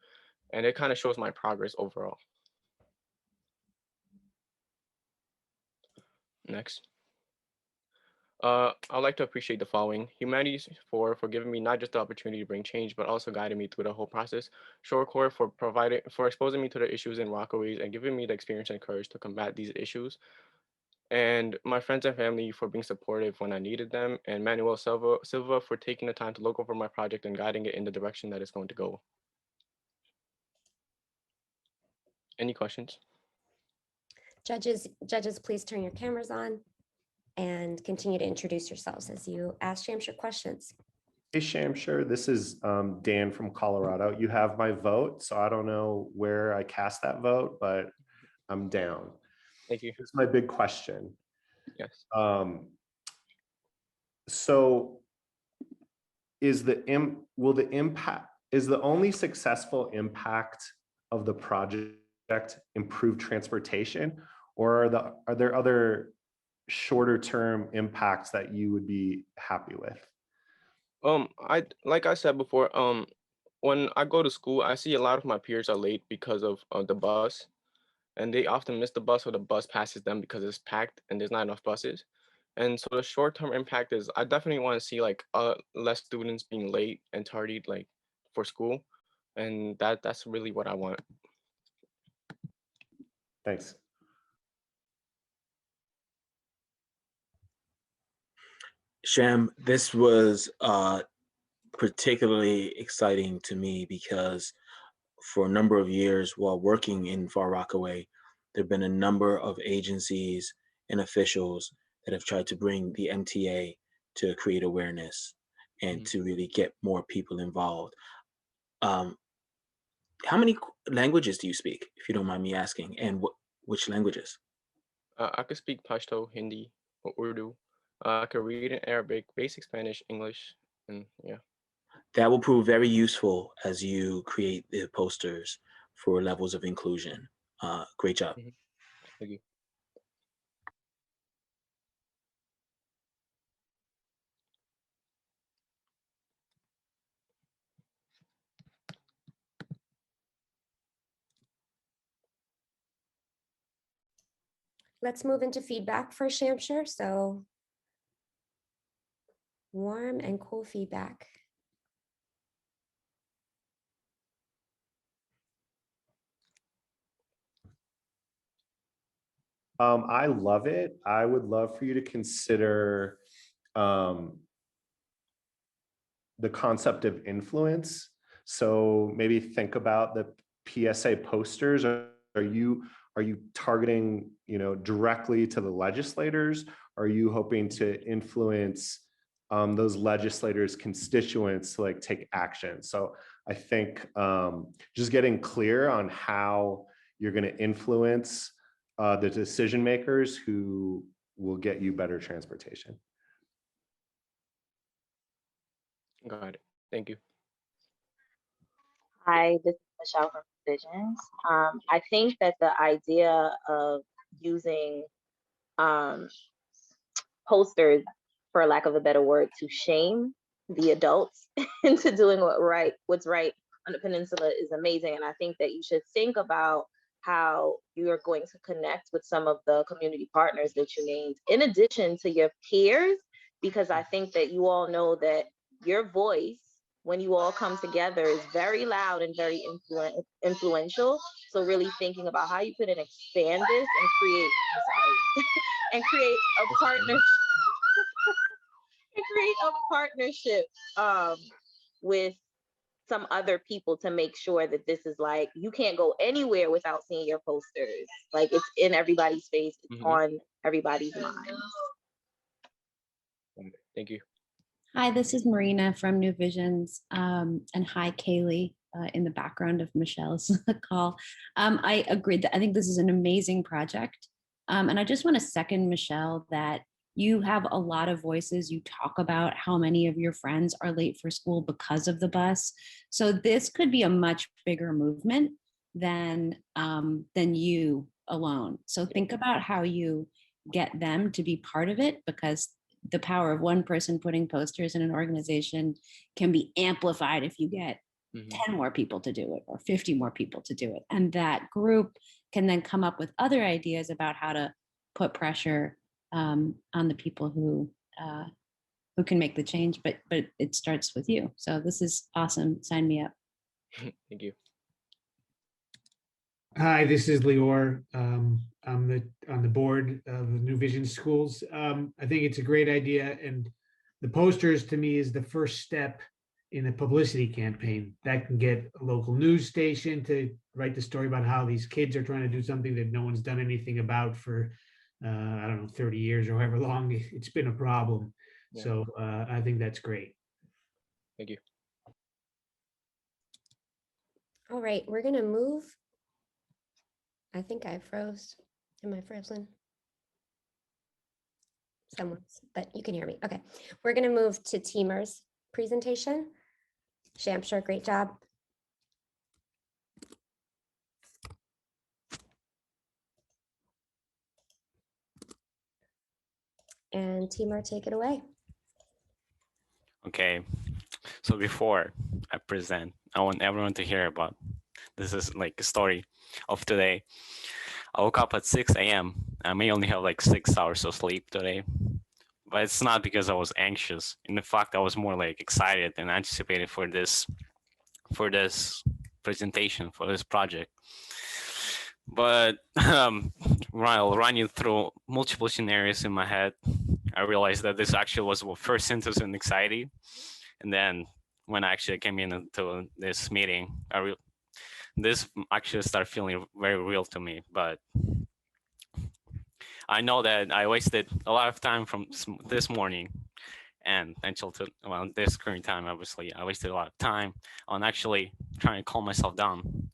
and it kind of shows my progress overall. Next. I'd like to appreciate the following. Humanities for giving me not just the opportunity to bring change, but also guiding me through the whole process. Shorecore for exposing me to the issues in Rockaways and giving me the experience and courage to combat these issues. And my friends and family for being supportive when I needed them. And Manuel Silva for taking the time to look over my project and guiding it in the direction that it's going to go. Any questions? Judges, please turn your cameras on and continue to introduce yourselves as you ask Shamshir questions. Hey, Shamshir, this is Dan from Colorado. You have my vote, so I don't know where I cast that vote, but I'm down. Thank you. Here's my big question. Yes. So is the only successful impact of the project improved transportation, or are there other shorter term impacts that you would be happy with? Like I said before, when I go to school, I see a lot of my peers are late because of the bus, and they often miss the bus or the bus passes them because it's packed and there's not enough buses. And so the short-term impact is I definitely want to see like less students being late and tardied like for school, and that's really what I want. Thanks. Sham, this was particularly exciting to me because for a number of years while working in Far Rockaway, there have been a number of agencies and officials that have tried to bring the MTA to create awareness and to really get more people involved. How many languages do you speak, if you don't mind me asking, and which languages? I could speak Pashto, Hindi, or Urdu. I could read in Arabic, basic Spanish, English, and yeah. That will prove very useful as you create the posters for levels of inclusion. Great job. Thank you. Let's move into feedback for Shamshir. So warm and cool feedback. I love it. I would love for you to consider the concept of influence. So maybe think about the PSA posters. Are you targeting, directly to the legislators? Are you hoping to influence those legislators' constituents to like take action? So I think just getting clear on how you're going to influence the decision makers who will get you better transportation. Got it. Thank you. Hi, this is Michelle from Visions. I think that the idea of using posters, for lack of a better word, to shame the adults into doing what's right on the peninsula is amazing. And I think that you should think about how you are going to connect with some of the community partners that you named, in addition to your peers, because I think that you all know that your voice, when you all come together, is very loud and very influential. So really thinking about how you could expand this and create and create a partnership with some other people to make sure that this is like, you can't go anywhere without seeing your posters. Like, it's in everybody's face, it's on everybody's mind. Thank you. Hi, this is Marina from New Visions, and hi, Kaylee, in the background of Michelle's call. I agree that I think this is an amazing project. And I just want to second Michelle that you have a lot of voices. You talk about how many of your friends are late for school because of the bus. So this could be a much bigger movement than you alone. So think about how you get them to be part of it, because the power of one person putting posters in an organization can be amplified if you get 10 more people to do it or 50 more people to do it. And that group can then come up with other ideas about how to put pressure on the people who can make the change, but it starts with you. So this is awesome. Sign me up. Thank you. Hi, this is Lior. I'm on the board of the New Vision Schools. I think it's a great idea, and the posters to me is the first step in a publicity campaign that can get a local news station to write the story about how these kids are trying to do something that no one's done anything about for, I don't know, 30 years or however long it's been a problem. Yeah. So I think that's great. Thank you. All right, we're gonna move. I think I froze. Am I frozen? Someone's, but you can hear me. Okay, we're gonna move to Teamer's presentation. Shamshar, great job. And Teamer, take it away. Okay, so before I present, I want everyone to hear about, this is like a story of today. I woke up at 6 a.m. I may only have like 6 hours of sleep today, but it's not because I was anxious. In fact, I was more like excited and anticipated for this presentation, for this project. But while running through multiple scenarios in my head, I realized that this actually was what first sentence in anxiety. And then when I actually came into this meeting, this actually started feeling very real to me. But I know that I wasted a lot of time from this morning and until this current time. Obviously, I wasted a lot of time on actually trying to calm myself down.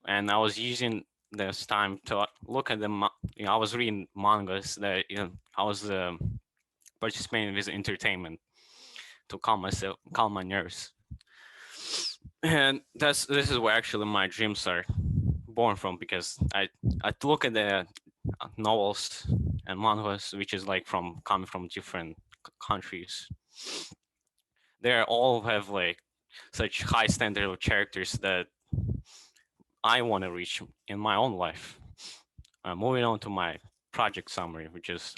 And I was using this time to look at I was reading mangas that, I was participating with entertainment to calm my nerves. And this is where actually my dreams are born from, because I look at the novels and mangas, which is like coming from different countries. They all have like such high standard of characters that I want to reach in my own life. Moving on to my project summary, which is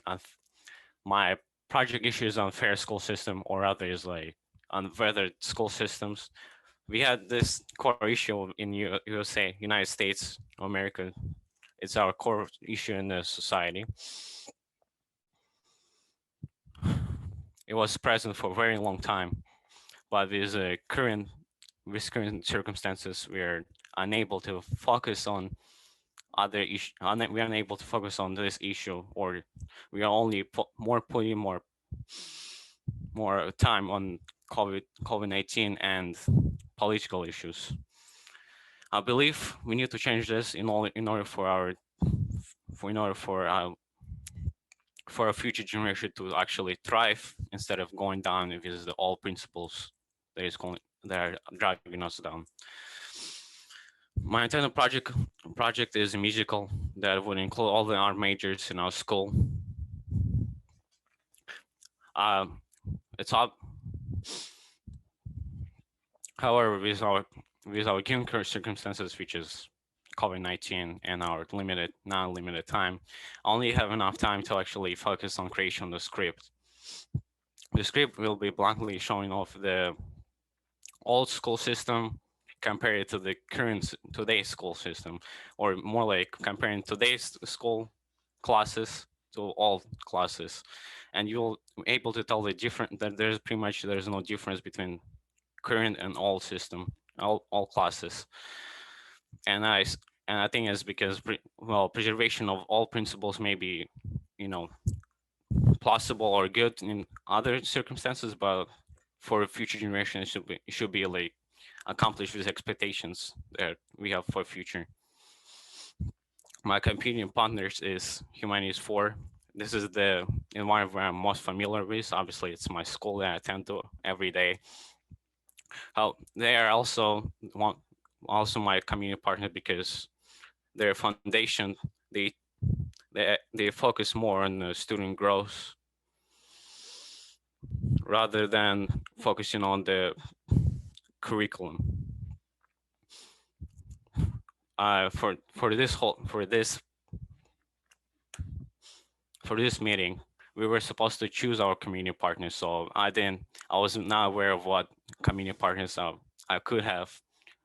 my project issues on fair school system, or others like unfeathered school systems. We had this core issue in USA, United States of America. It's our core issue in the society. It was present for a very long time, but with current circumstances, we are unable to focus on other issues. We are unable to focus on this issue, or we are only putting more time on COVID-19 and political issues. I believe we need to change this in order for our future generation to actually thrive, instead of going down with the old principles that are driving us down. My intended project is a musical that would include all the art majors in our school. It's up. However, with our current circumstances, which is COVID-19 and our non-limited time, I only have enough time to actually focus on creation of the script. The script will be blankly showing off the old school system compared to the today's school system, or more like comparing today's school classes to all classes, and you'll be able to tell that there's no difference between current and old system, all classes. And I think it's because preservation of all principles may be, plausible or good in other circumstances, but for future generations, it should be like accomplished with expectations that we have for future. My competing partners is Humanities 4. This is the environment where I'm most familiar with. Obviously, it's my school that I attend to every day. They are also my community partner, because their foundation, they focus more on the student growth rather than focusing on the curriculum. For this meeting, we were supposed to choose our community partners. So I was not aware of what community partners I could have.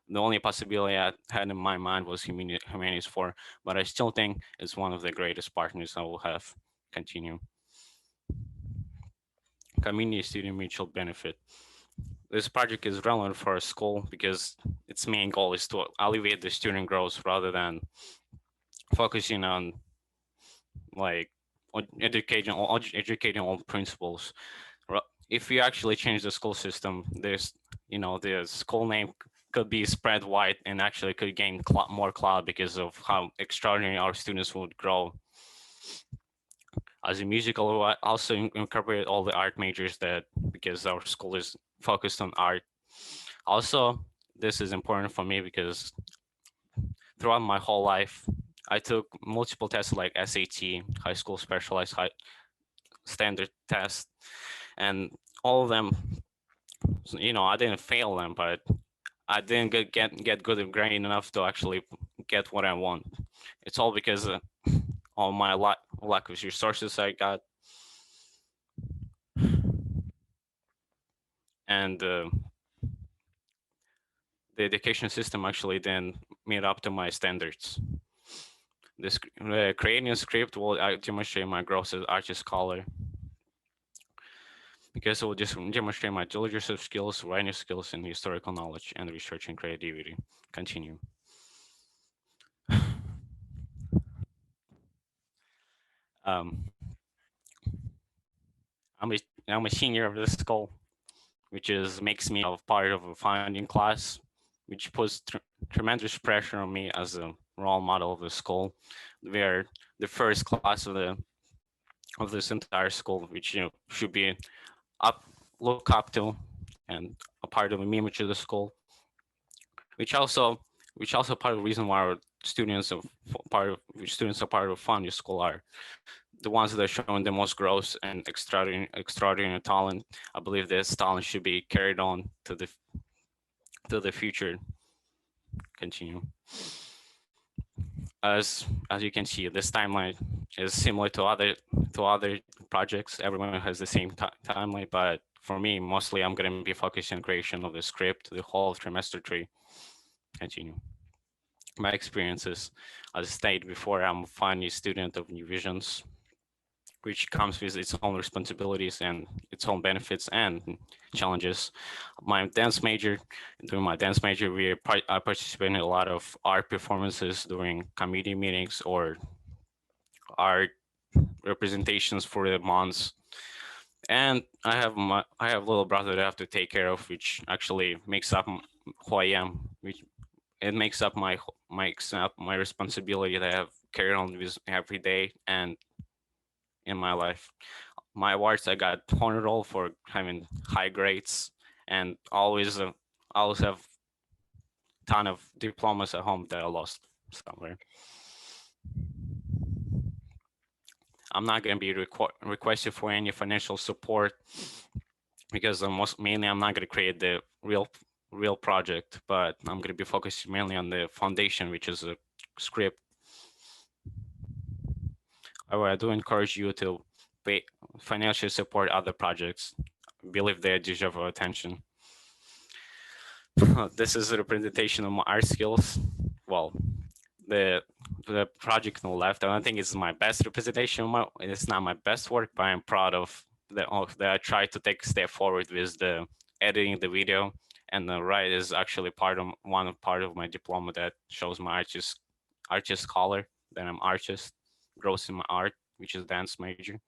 The only possibility I had in my mind was Humanities 4, but I still think it's one of the greatest partners I will have continue. Community student mutual benefit. This project is relevant for our school because its main goal is to alleviate the student growth rather than focusing on like educating all principals. If you actually change the school system, there's the school name could be spread wide and actually could gain more clout because of how extraordinary our students would grow. As a musical, I also incorporate all the art majors because our school is focused on art. Also, this is important for me because throughout my whole life, I took multiple tests like SAT, high school specialized standard test, and all of them, I didn't fail them, but I didn't get good grade enough to actually get what I want. It's all because of all my lack of resources I got, and the education system actually then made up to my standards. This creating a script will demonstrate my growth as artist scholar because it will just demonstrate my leadership skills, writing skills, and historical knowledge, and research and creativity. Continue. Um, I'm a senior of this school, which makes me a part of a founding class, which puts tremendous pressure on me as a role model of the school. We are the first class of this entire school, which should be look up to and a part of the image of the school, which also part of the reason why our students are part of founding school are the ones that are showing the most growth and extraordinary talent. I believe this talent should be carried on to the future. Continue. As you can see, this timeline is similar to other projects. Everyone has the same timeline, but for me, mostly I'm going to be focusing on creation of the script, the whole trimester tree. Continue. My experiences, as stated before, I'm a final student of New Visions, which comes with its own responsibilities and its own benefits and challenges. During my dance major, I participate in a lot of art performances during committee meetings or art representations for the months. And I have a little brother that I have to take care of, which actually makes up who I am. It makes up my responsibility that I have carried on with every day and in my life. My awards, I got honor roll for having high grades, and always have a ton of diplomas at home that I lost somewhere. I'm not going to be requested for any financial support because mainly I'm not going to create the real project, but I'm going to be focusing mainly on the foundation, which is a script. However, I do encourage you to financially support other projects. I believe they deserve our attention. This is a representation of my art skills. Well, the project on the left, I don't think it's my best representation. It's not my best work, but I'm proud of that I tried to take a step forward with the editing the video. And the right is actually part of my diploma that shows my artist scholar. Then I'm artist, grows in my art, which is dance major.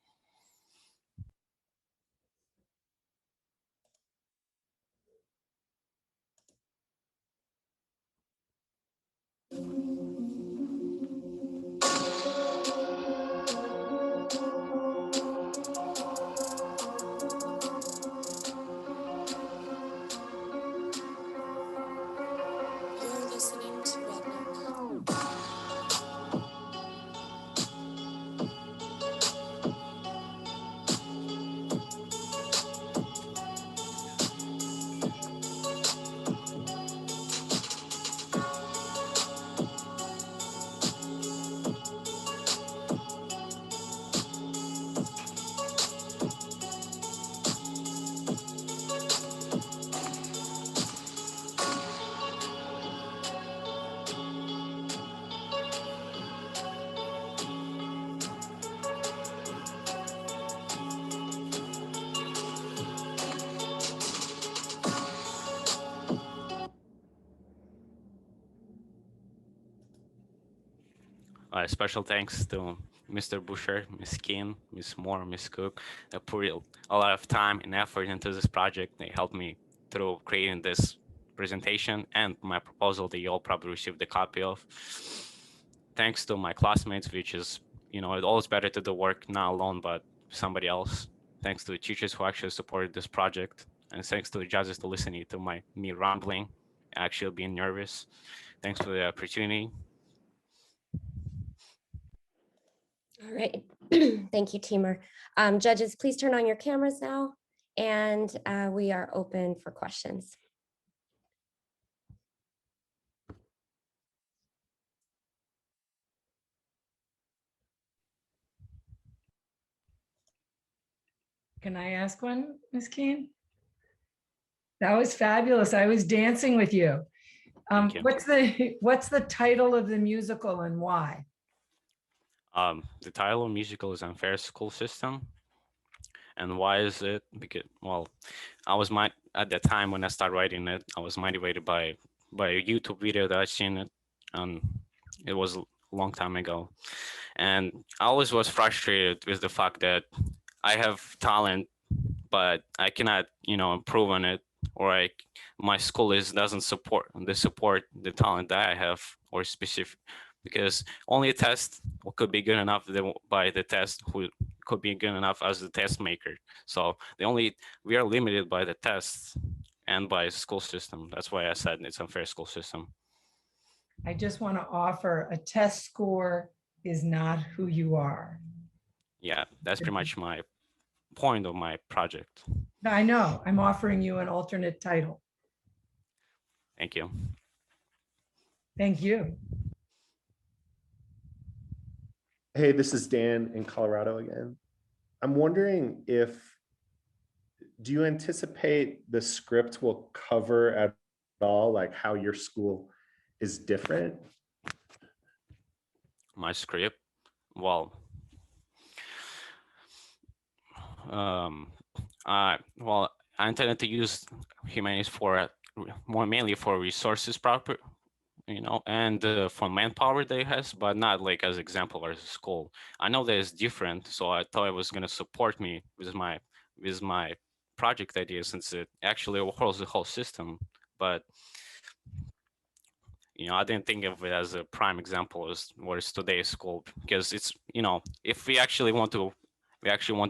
You're listening to Redneck. Special thanks to Mr. Boucher, Ms. Keane, Ms. Moore, Ms. Cook. They put a lot of time and effort into this project. They helped me through creating this presentation and my proposal that you all probably received a copy of. Thanks to my classmates, which is, it's always better to do work not alone, but somebody else. Thanks to the teachers who actually supported this project. And thanks to the judges for listening to me rambling, actually being nervous. Thanks for the opportunity. All right. Thank you, Timur. Judges, please turn on your cameras now, and we are open for questions. Can I ask one, Ms. Keene? That was fabulous. I was dancing with you. What's the title of the musical and why? The title of musical is Unfair School System. And why is it? Because, well, at the time when I started writing it, I was motivated by a YouTube video that I seen it, and it was a long time ago. And I always was frustrated with the fact that I have talent, but I cannot, improve on it, or my school doesn't support the talent that I have, or specific, because only a test could be good enough by the test who could be good enough as the test maker. So we are limited by the tests and by the school system. That's why I said it's unfair school system. I just want to offer a test score is not who you are. Yeah, that's pretty much my point of my project. I know. I'm offering you an alternate title. Thank you. Thank you. Hey, this is Dan in Colorado again. I'm wondering do you anticipate the script will cover at all, like how your school is different? My script, well, I intended to use humanities for mainly for resources proper, and for manpower they has, but not like as example as a school. I know that it's different, so I thought it was gonna support me with my project idea, since it actually overhauls the whole system. But I didn't think of it as a prime example as what is today's school, because it's, if we actually want to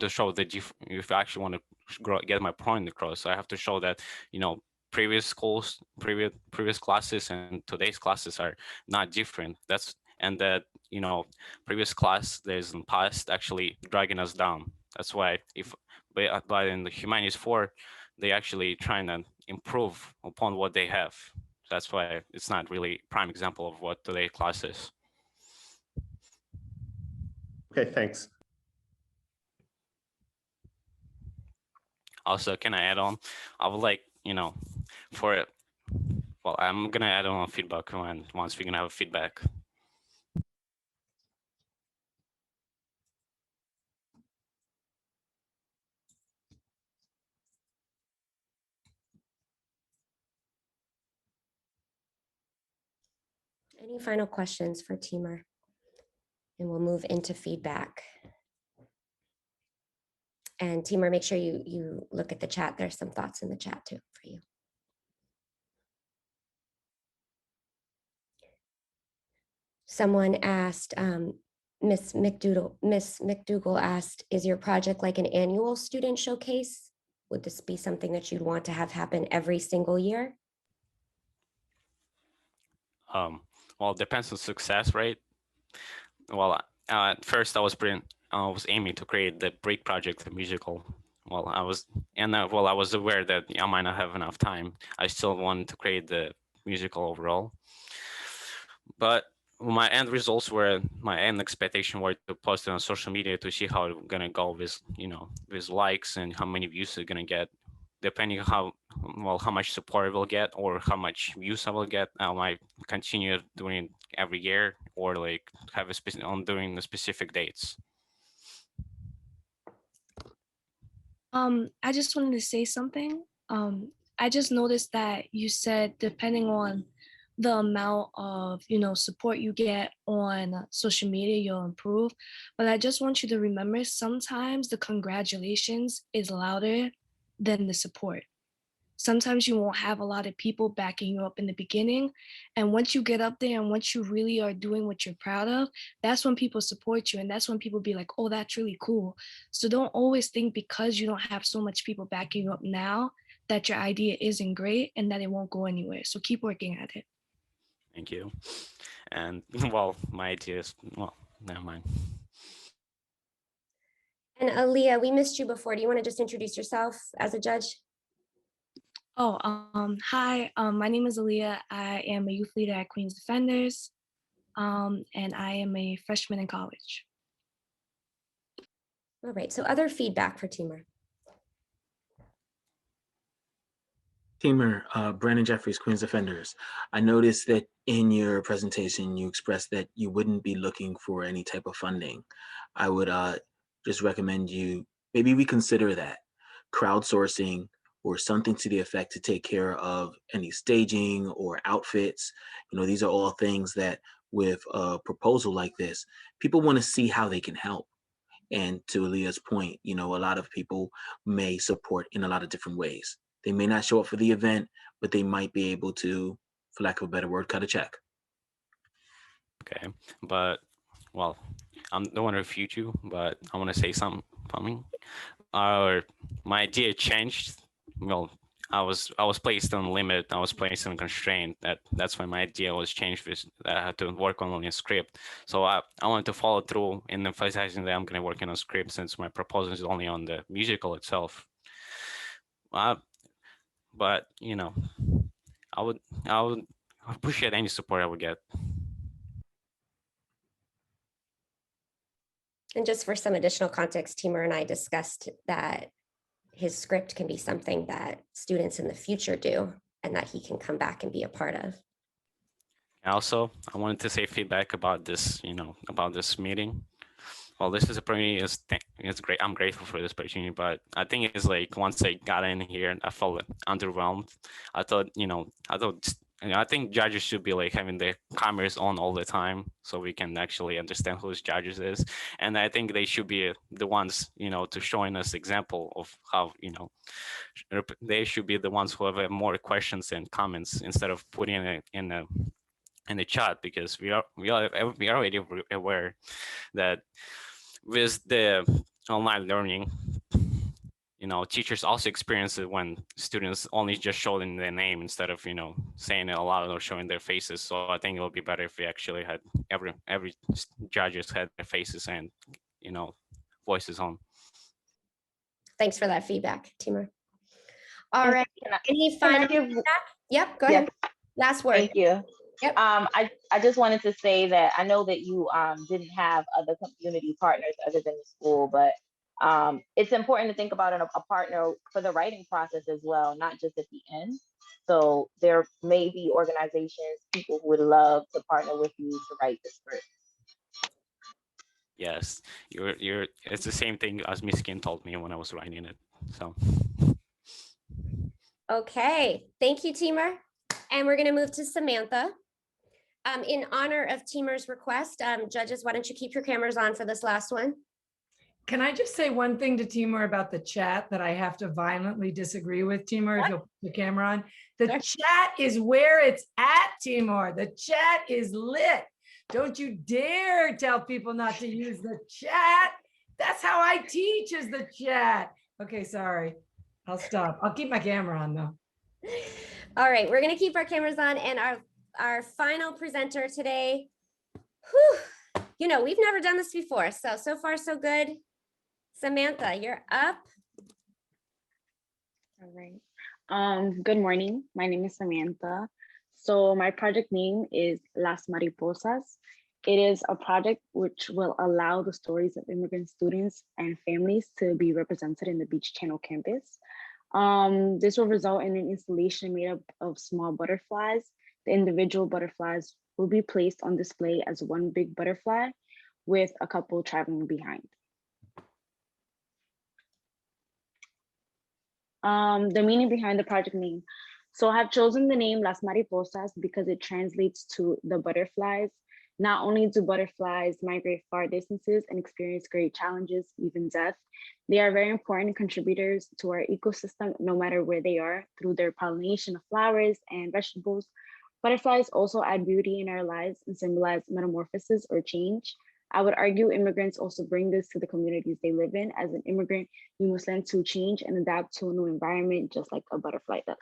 show if I actually want to get my point across, I have to show that, previous schools, previous classes and today's classes are not different. And that, previous class there's in past actually dragging us down. That's why but in the Humanities 4, they actually trying to improve upon what they have. That's why it's not really prime example of what today's class is. Okay, thanks. Also, can I add on? I would like, for it. Well, I'm gonna add on feedback once we're gonna have feedback. Any final questions for Timur? And we'll move into feedback. And Timur, make sure you look at the chat. There's some thoughts in the chat too for you. Someone asked, Miss McDougall asked, is your project like an annual student showcase? Would this be something that you'd want to have happen every single year? Well, it depends on success rate. Well, at first I was aiming to create the Break project, the musical. Well, I was aware that I might not have enough time. I still wanted to create the musical overall. But my end expectation were to post it on social media to see how it's gonna go with likes and how many views it's gonna get. Depending on how much support I will get or how much views I will get, I might continue doing every year or like have during the specific dates. I just wanted to say something. I just noticed that you said depending on the amount of, support you get on social media, you'll improve. But I just want you to remember, sometimes the congratulations is louder than the support. Sometimes you won't have a lot of people backing you up in the beginning. And once you get up there and once you really are doing what you're proud of, that's when people support you. And that's when people be like, oh, that's really cool. So don't always think because you don't have so much people backing you up now that your idea isn't great and that it won't go anywhere. So keep working at it. Thank you. And well, my idea is, well, never mind. And Aaliyah, we missed you before. Do you want to just introduce yourself as a judge? Oh, hi, my name is Aaliyah. I am a youth leader at Queens Defenders, and I am a freshman in college. All right, so other feedback for Timur. Timur, Brandon Jeffries, Queens Defenders. I noticed that in your presentation, you expressed that you wouldn't be looking for any type of funding. I would just recommend you maybe reconsider that. Crowdsourcing or something to the effect to take care of any staging or outfits. These are all things that with a proposal like this, people want to see how they can help. And to Aaliyah's point, a lot of people may support in a lot of different ways. They may not show up for the event, but they might be able to, for lack of a better word, cut a check. Okay, but well, I don't want to refute you, but I want to say something. My idea changed. Well, I was placed on limit. I was placed on constraint. That's when my idea was changed. I had to work on a script. So I wanted to follow through in emphasizing that I'm going to work on a script since my proposal is only on the musical itself. But I would appreciate any support I would get. And just for some additional context, Timur and I discussed that his script can be something that students in the future do and that he can come back and be a part of. Also, I wanted to say feedback about this, about this meeting. Well, this is it's great. I'm grateful for this opportunity, but I think it's like once I got in here, I felt underwhelmed. I think judges should be like having their cameras on all the time so we can actually understand who the judges is. And I think they should be the ones, to showing us example of how, they should be the ones who have more questions and comments instead of putting it in the chat, because we are already aware that with the online learning, teachers also experience it when students only just show them their name instead of, saying it aloud or showing their faces. So I think it would be better if we actually had every judges had their faces and, voices on. Thanks for that feedback, Timur. All right, any final feedback? Yep, go ahead. Last word. Thank you. Yep. I just wanted to say that I know that you didn't have other community partners other than the school, but it's important to think about a partner for the writing process as well, not just at the end. So there may be organizations, people who would love to partner with you to write the script. Yes, it's the same thing as Miss Kim told me when I was writing it. So. Okay, thank you, Timur. And we're gonna move to Samantha. In honor of Timur's request, judges, why don't you keep your cameras on for this last one? Can I just say one thing to Timur about the chat that I have to violently disagree with, Timur, if you'll put the camera on? The chat is where it's at, Timur. The chat is lit. Don't you dare tell people not to use the chat. That's how I teach, is the chat. Okay, sorry. I'll stop. I'll keep my camera on though. All right, we're gonna keep our cameras on, and our final presenter today, whew, we've never done this before, so far so good. Samantha, you're up. All right. Good morning. My name is Samantha. So my project name is Las Mariposas. It is a project which will allow the stories of immigrant students and families to be represented in the Beach Channel campus. This will result in an installation made up of small butterflies. The individual butterflies will be placed on display as one big butterfly with a couple traveling behind. The meaning behind the project name. So I've chosen the name Las Mariposas because it translates to the butterflies. Not only do butterflies migrate far distances and experience great challenges, even death, they are very important contributors to our ecosystem, no matter where they are, through their pollination of flowers and vegetables. Butterflies also add beauty in our lives and symbolize metamorphosis or change. I would argue immigrants also bring this to the communities they live in. As an immigrant, you must learn to change and adapt to a new environment, just like a butterfly does.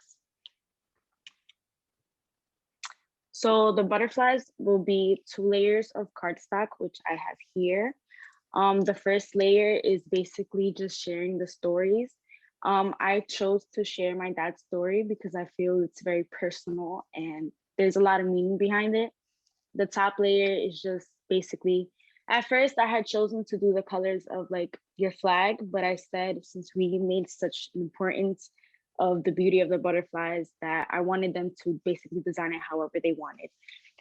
So the butterflies will be 2 layers of cardstock, which I have here. The first layer is basically just sharing the stories. I chose to share my dad's story because I feel it's very personal and there's a lot of meaning behind it. The top layer is just basically, at first I had chosen to do the colors of like your flag, but I said, since we made such an importance of the beauty of the butterflies, that I wanted them to basically design it however they wanted,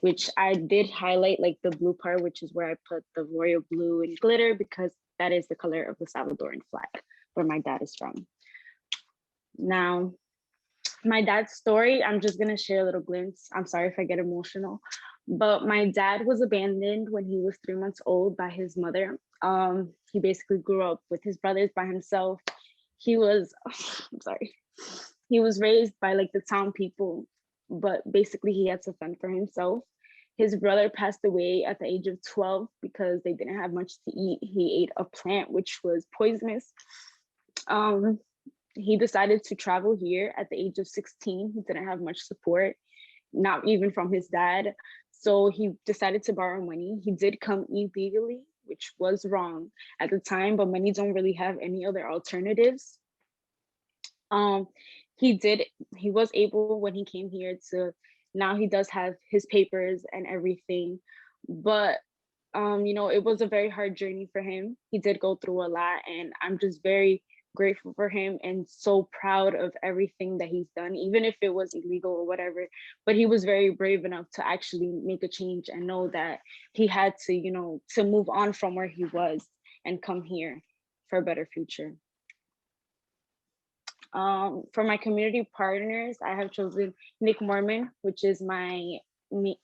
which I did highlight like the blue part, which is where I put the royal blue and glitter because that is the color of the Salvadoran flag where my dad is from. Now, my dad's story, I'm just gonna share a little glimpse. I'm sorry if I get emotional, but my dad was abandoned when he was 3 months old by his mother. He basically grew up with his brothers by himself. He was, I'm sorry, he was raised by like the town people, but basically he had to fend for himself. His brother passed away at the age of 12 because they didn't have much to eat. He ate a plant which was poisonous. He decided to travel here at the age of 16. He didn't have much support, not even from his dad. So he decided to borrow money. He did come illegally, which was wrong at the time, but many don't really have any other alternatives. He was able when he came here to, now he does have his papers and everything, but you know, it was a very hard journey for him. He did go through a lot, and I'm just very grateful for him and so proud of everything that he's done, even if it was illegal or whatever. But he was very brave enough to actually make a change and know that he had to, you know, to move on from where he was and come here for a better future. For my community partners, I have chosen Nick Mormon, which is my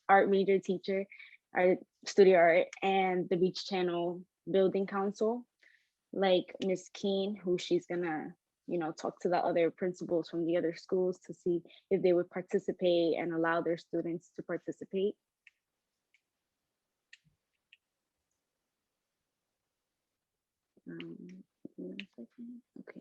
art major teacher, art studio art, and the Beach Channel Building Council, like Miss Keen, who she's gonna, you know, talk to the other principals from the other schools to see if they would participate and allow their students to participate. Okay.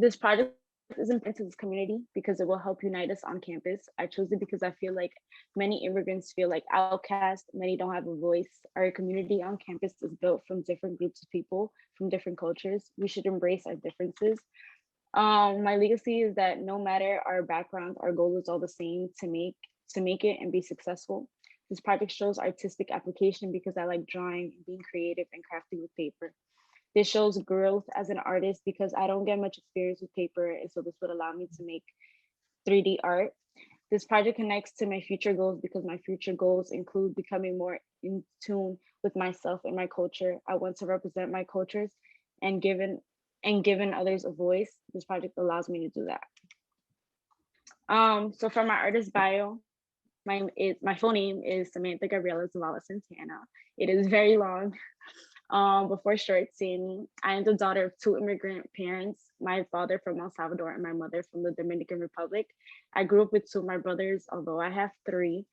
This project is important to this community because it will help unite us on campus. I chose it because I feel like many immigrants feel like outcast, many don't have a voice. Our community on campus is built from different groups of people from different cultures. We should embrace our differences. My legacy is that no matter our background, our goal is all the same, to make it and be successful. This project shows artistic application because I like drawing, being creative, and crafting with paper. This shows growth as an artist because I don't get much experience with paper, and so this would allow me to make 3D art. This project connects to my future goals because my future goals include becoming more in tune with myself and my culture. I want to represent my cultures and given others a voice. This project allows me to do that. So for my artist bio, my full name is Samantha Gabriela Zavala Santana. It is very long. Before short, saying I am the daughter of 2 immigrant parents, my father from El Salvador and my mother from the Dominican Republic. I grew up with 2 of my brothers, although I have 3.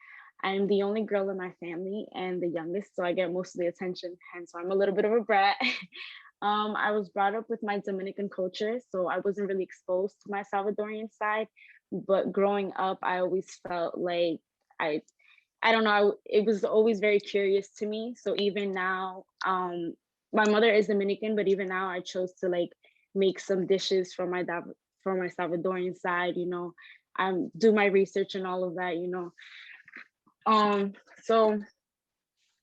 I am the only girl in my family and the youngest, so I get most of the attention, hence I'm a little bit of a brat. I was brought up with my Dominican culture, so I wasn't really exposed to my Salvadorian side, but growing up, I always felt like I don't know, it was always very curious to me. So even now, my mother is Dominican, but even now I chose to like make some dishes for my Salvadorian side, you know, do my research and all of that, you know. So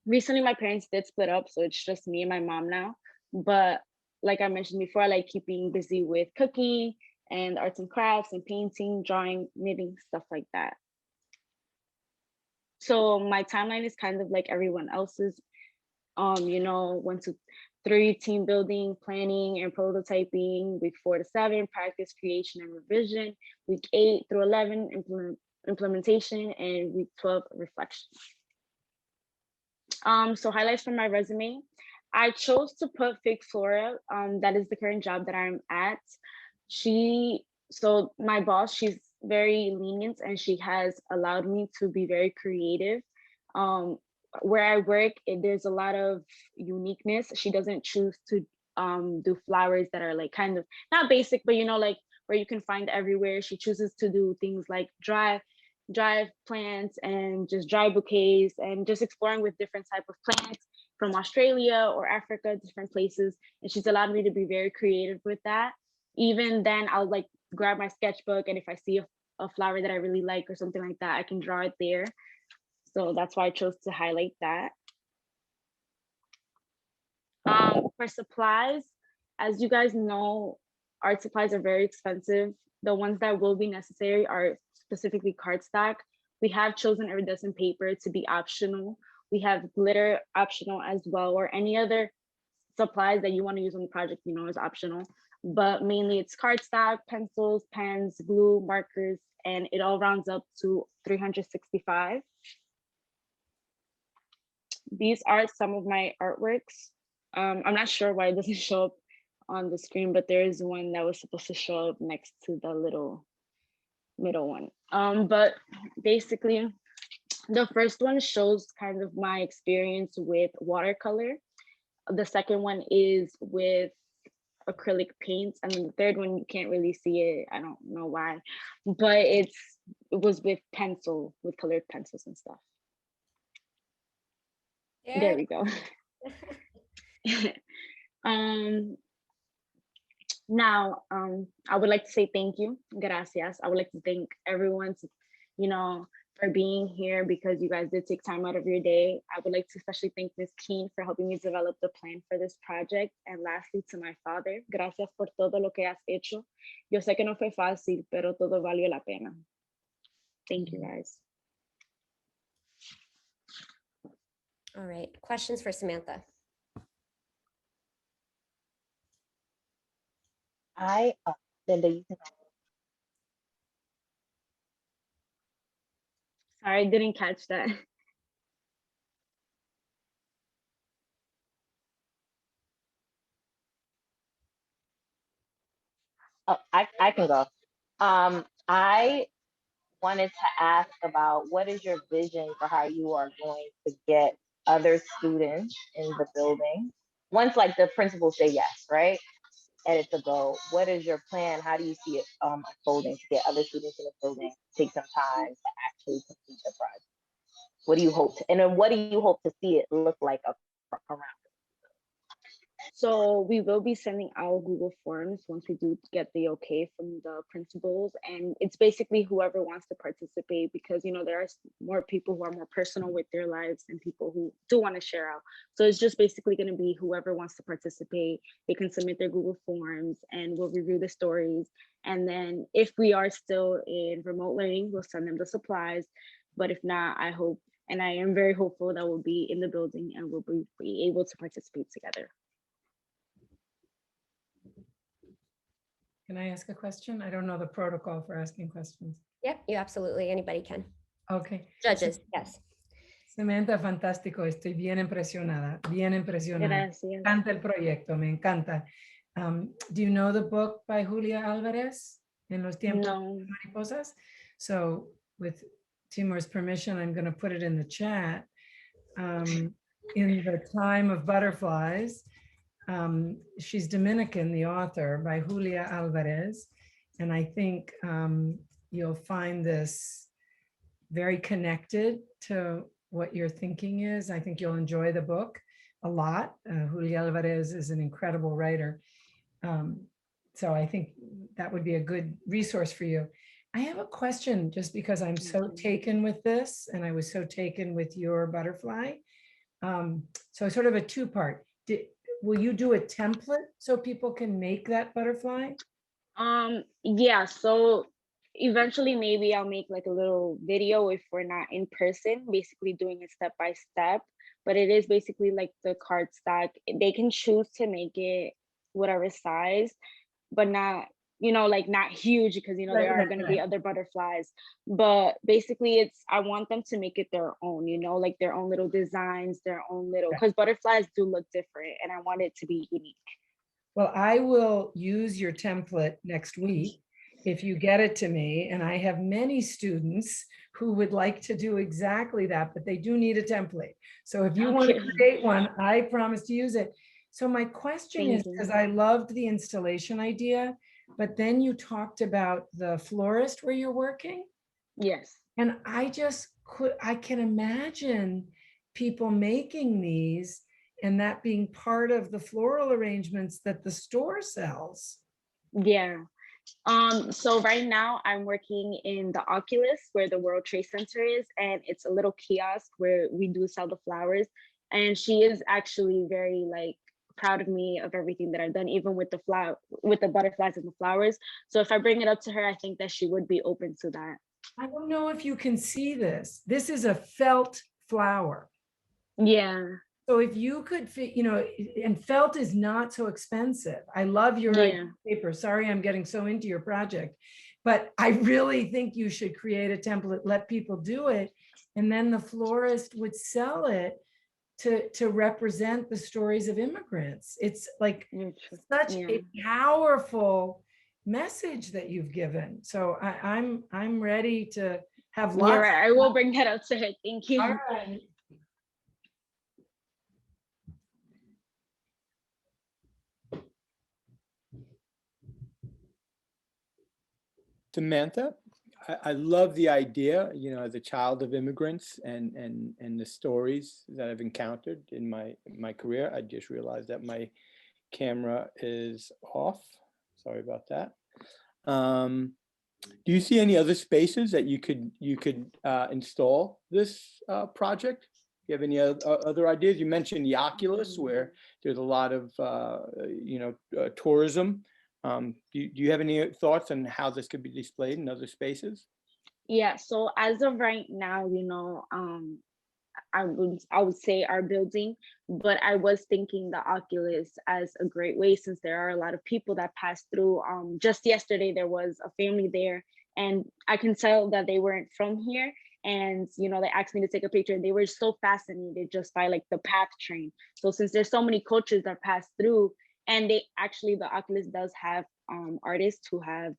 recently my parents did split up, so it's just me and my mom now. But like I mentioned before, I like keeping busy with cooking and arts and crafts and painting, drawing, knitting, stuff like that. So my timeline is kind of like everyone else's. You know, went to 3, team building, planning, and prototyping. Week 4 to 7, practice, creation, and revision. Week 8 through 11, implementation, and week 12, reflection. So highlights from my resume. I chose to put Fig Flora. That is the current job that I'm at. So my boss, she's very lenient and she has allowed me to be very creative. Where I work, there's a lot of uniqueness. She doesn't choose to do flowers that are like kind of not basic, but you know, like where you can find everywhere. She chooses to do things like dry plants and just dry bouquets and just exploring with different type of plants from Australia or Africa, different places. And she's allowed me to be very creative with that. Even then, I'll like grab my sketchbook, and if I see a flower that I really like or something like that, I can draw it there. So that's why I chose to highlight that. For supplies, as you guys know, art supplies are very expensive. The ones that will be necessary are specifically cardstock. We have chosen iridescent paper to be optional. We have glitter optional as well, or any other supplies that you want to use on the project, you know, is optional. But mainly it's cardstock, pencils, pens, glue, markers, and it all rounds up to 365. These are some of my artworks. I'm not sure why it doesn't show up on the screen, but there is one that was supposed to show up next to the little middle one. But basically, the first one shows kind of my experience with watercolor. The second one is with acrylic paints, and then the third one you can't really see it. I don't know why, but it was with colored pencils and stuff. There we go. Now, I would like to say thank you, gracias. I would like to thank everyone, you know, for being here, because you guys did take time out of your day. I would like to especially thank Ms. Keen for helping me develop the plan for this project. And lastly, to my father, gracias por todo lo que has hecho. Yo sé que no fue fácil, pero todo valió la pena. Thank you, guys. All right, questions for Samantha? Linda, you can. Sorry, I didn't catch that. Oh, I can go. I wanted to ask about what is your vision for how you are going to get other students in the building? Once like the principals say yes, right? And it's a go. What is your plan? How do you see it unfolding to get other students in the building, take some time to actually complete the project? What do you hope to, and then what do you hope to see it look like around? So we will be sending out Google Forms once we do get the okay from the principals, and it's basically whoever wants to participate, because you know there are more people who are more personal with their lives and people who do want to share out. So it's just basically going to be whoever wants to participate. They can submit their Google Forms and we'll review the stories. And then if we are still in remote learning, we'll send them the supplies. But if not, I hope, and I am very hopeful that we'll be in the building and we'll be able to participate together. Can I ask a question? I don't know the protocol for asking questions. Yep, you absolutely, anybody can. Okay. Judges, yes. Samantha, fantástico. Estoy bien impresionada. Bien impresionada. Gracias. Me encanta el proyecto, me encanta. Do you know the book by Julia Alvarez, En los tiempos de mariposas? So with Timur's permission, I'm going to put it in the chat. In the Time of Butterflies, she's Dominican, the author, by Julia Alvarez. And I think you'll find this very connected to what your thinking is. I think you'll enjoy the book a lot. Julia Alvarez is an incredible writer. So I think that would be a good resource for you. I have a question, just because I'm so taken with this, and I was so taken with your butterfly. So sort of a two-part. Will you do a template so people can make that butterfly? Yeah, so eventually maybe I'll make like a little video if we're not in person, basically doing it step by step. But it is basically like the card stack. They can choose to make it whatever size, but not, like not huge, because Right, there are right, going to right. be other butterflies. But basically I want them to make it their own, like their own little designs, their own little, because butterflies do look different and I want it to be unique. Well, I will use your template next week if you get it to me. And I have many students who would like to do exactly that, but they do need a template. So if you want to Okay. create one, I promise to use it. So my question Thank is, you. because I loved the installation idea, but then you talked about the florist where you're working. Yes. And I can imagine people making these and that being part of the floral arrangements that the store sells. Yeah. So right now I'm working in the Oculus where the World Trade Center is, and it's a little kiosk where we do sell the flowers. And she is actually very like proud of me of everything that I've done, even with the butterflies and the flowers. So if I bring it up to her, I think that she would be open to that. I don't know if you can see this is a felt flower. Yeah. So if you could fit, and felt is not so expensive. I love your paper. Sorry, I'm getting so into your project, but I really think you should create a template, let people do it. And then the florist would sell it to represent the stories of immigrants. It's like such a powerful message that you've given. So I'm ready to have lots. You're right. I will bring that up to her. Thank you. All right. Samantha, I love the idea, as a child of immigrants and the stories that I've encountered in my career. I just realized that my camera is off. Sorry about that. Do you see any other spaces that you could install this project? Do you have any other ideas? You mentioned the Oculus, where there's a lot of tourism. Do you have any thoughts on how this could be displayed in other spaces? Yeah, so as of right now, I would say our building, but I was thinking the Oculus as a great way, since there are a lot of people that pass through. Just yesterday there was a family there, and I can tell that they weren't from here. And they asked me to take a picture. They were so fascinated just by like the PATH train. So since there's so many cultures that pass through, and the Oculus does have artists who have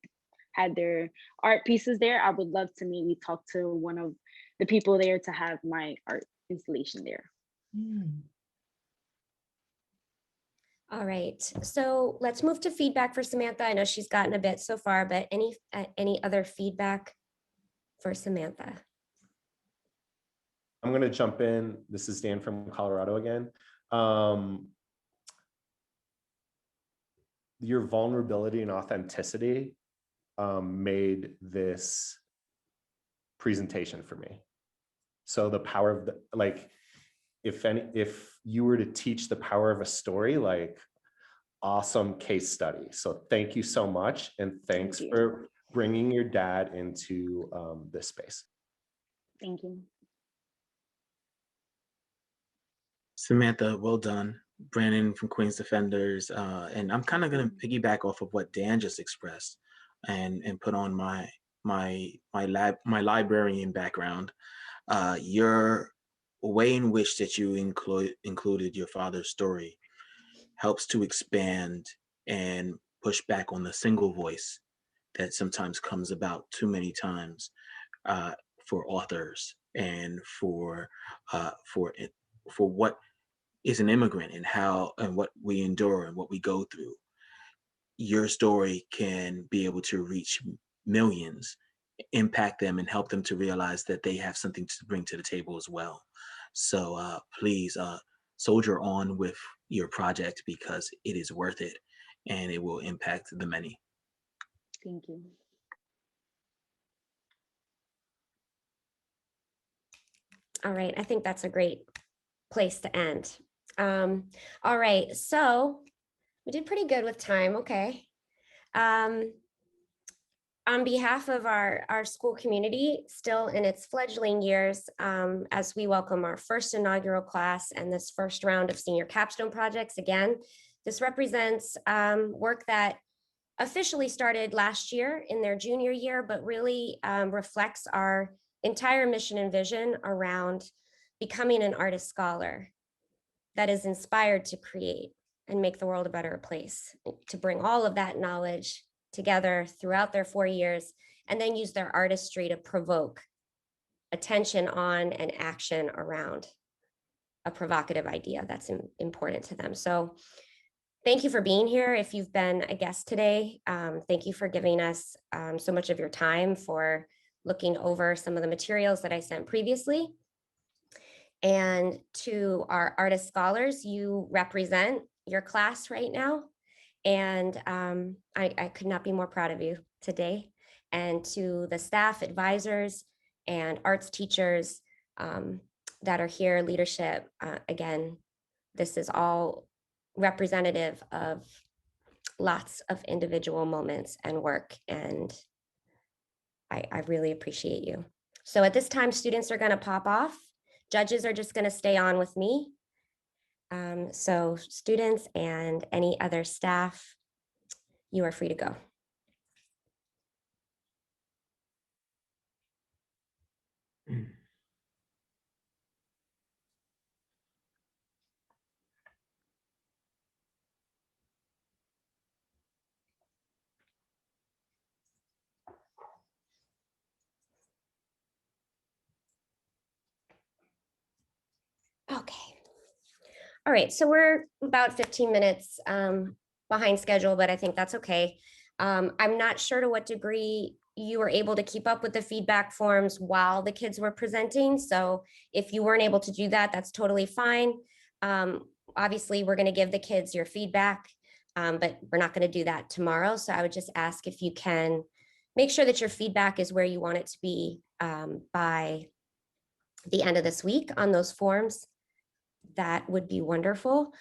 had their art pieces there, I would love to maybe talk to one of the people there to have my art installation there. All right, so let's move to feedback for Samantha. I know she's gotten a bit so far, but any other feedback for Samantha? I'm going to jump in. This is Dan from Colorado again. Your vulnerability and authenticity made this presentation for me. So the power of if you were to teach the power of a story, like, awesome case study. So thank you so much. And thanks for bringing your dad into this space. Thank you. Samantha, well done. Brandon from Queens Defenders. And I'm kind of going to piggyback off of what Dan just expressed and put on my librarian background. Your way in which that you included your father's story helps to expand and push back on the single voice that sometimes comes about too many times for authors and for what is an immigrant and how and what we endure and what we go through. Your story can be able to reach millions, impact them, and help them to realize that they have something to bring to the table as well. So please soldier on with your project, because it is worth it and it will impact the many. Thank you. All right, I think that's a great place to end. All right, so we did pretty good with time. Okay. On behalf of our school community, still in its fledgling years, as we welcome our first inaugural class and this first round of senior capstone projects, again, this represents work that officially started last year in their junior year, but really reflects our entire mission and vision around becoming an artist scholar that is inspired to create and make the world a better place, to bring all of that knowledge together throughout their 4 years, and then use their artistry to provoke attention on and action around a provocative idea that's important to them. So thank you for being here. If you've been a guest today, thank you for giving us so much of your time, for looking over some of the materials that I sent previously. And to our artist scholars, you represent your class right now. And I could not be more proud of you today. And to the staff, advisors, and arts teachers that are here, leadership, again, this is all representative of lots of individual moments and work. And I really appreciate you. So at this time, students are going to pop off. Judges are just going to stay on with me. So students and any other staff, you are free to go. Okay. All right, so we're about 15 minutes behind schedule, but I think that's okay. I'm not sure to what degree you were able to keep up with the feedback forms while the kids were presenting. So if you weren't able to do that, that's totally fine. Obviously, we're going to give the kids your feedback, but we're not going to do that tomorrow. So I would just ask if you can make sure that your feedback is where you want it to be by the end of this week on those forms. That would be wonderful.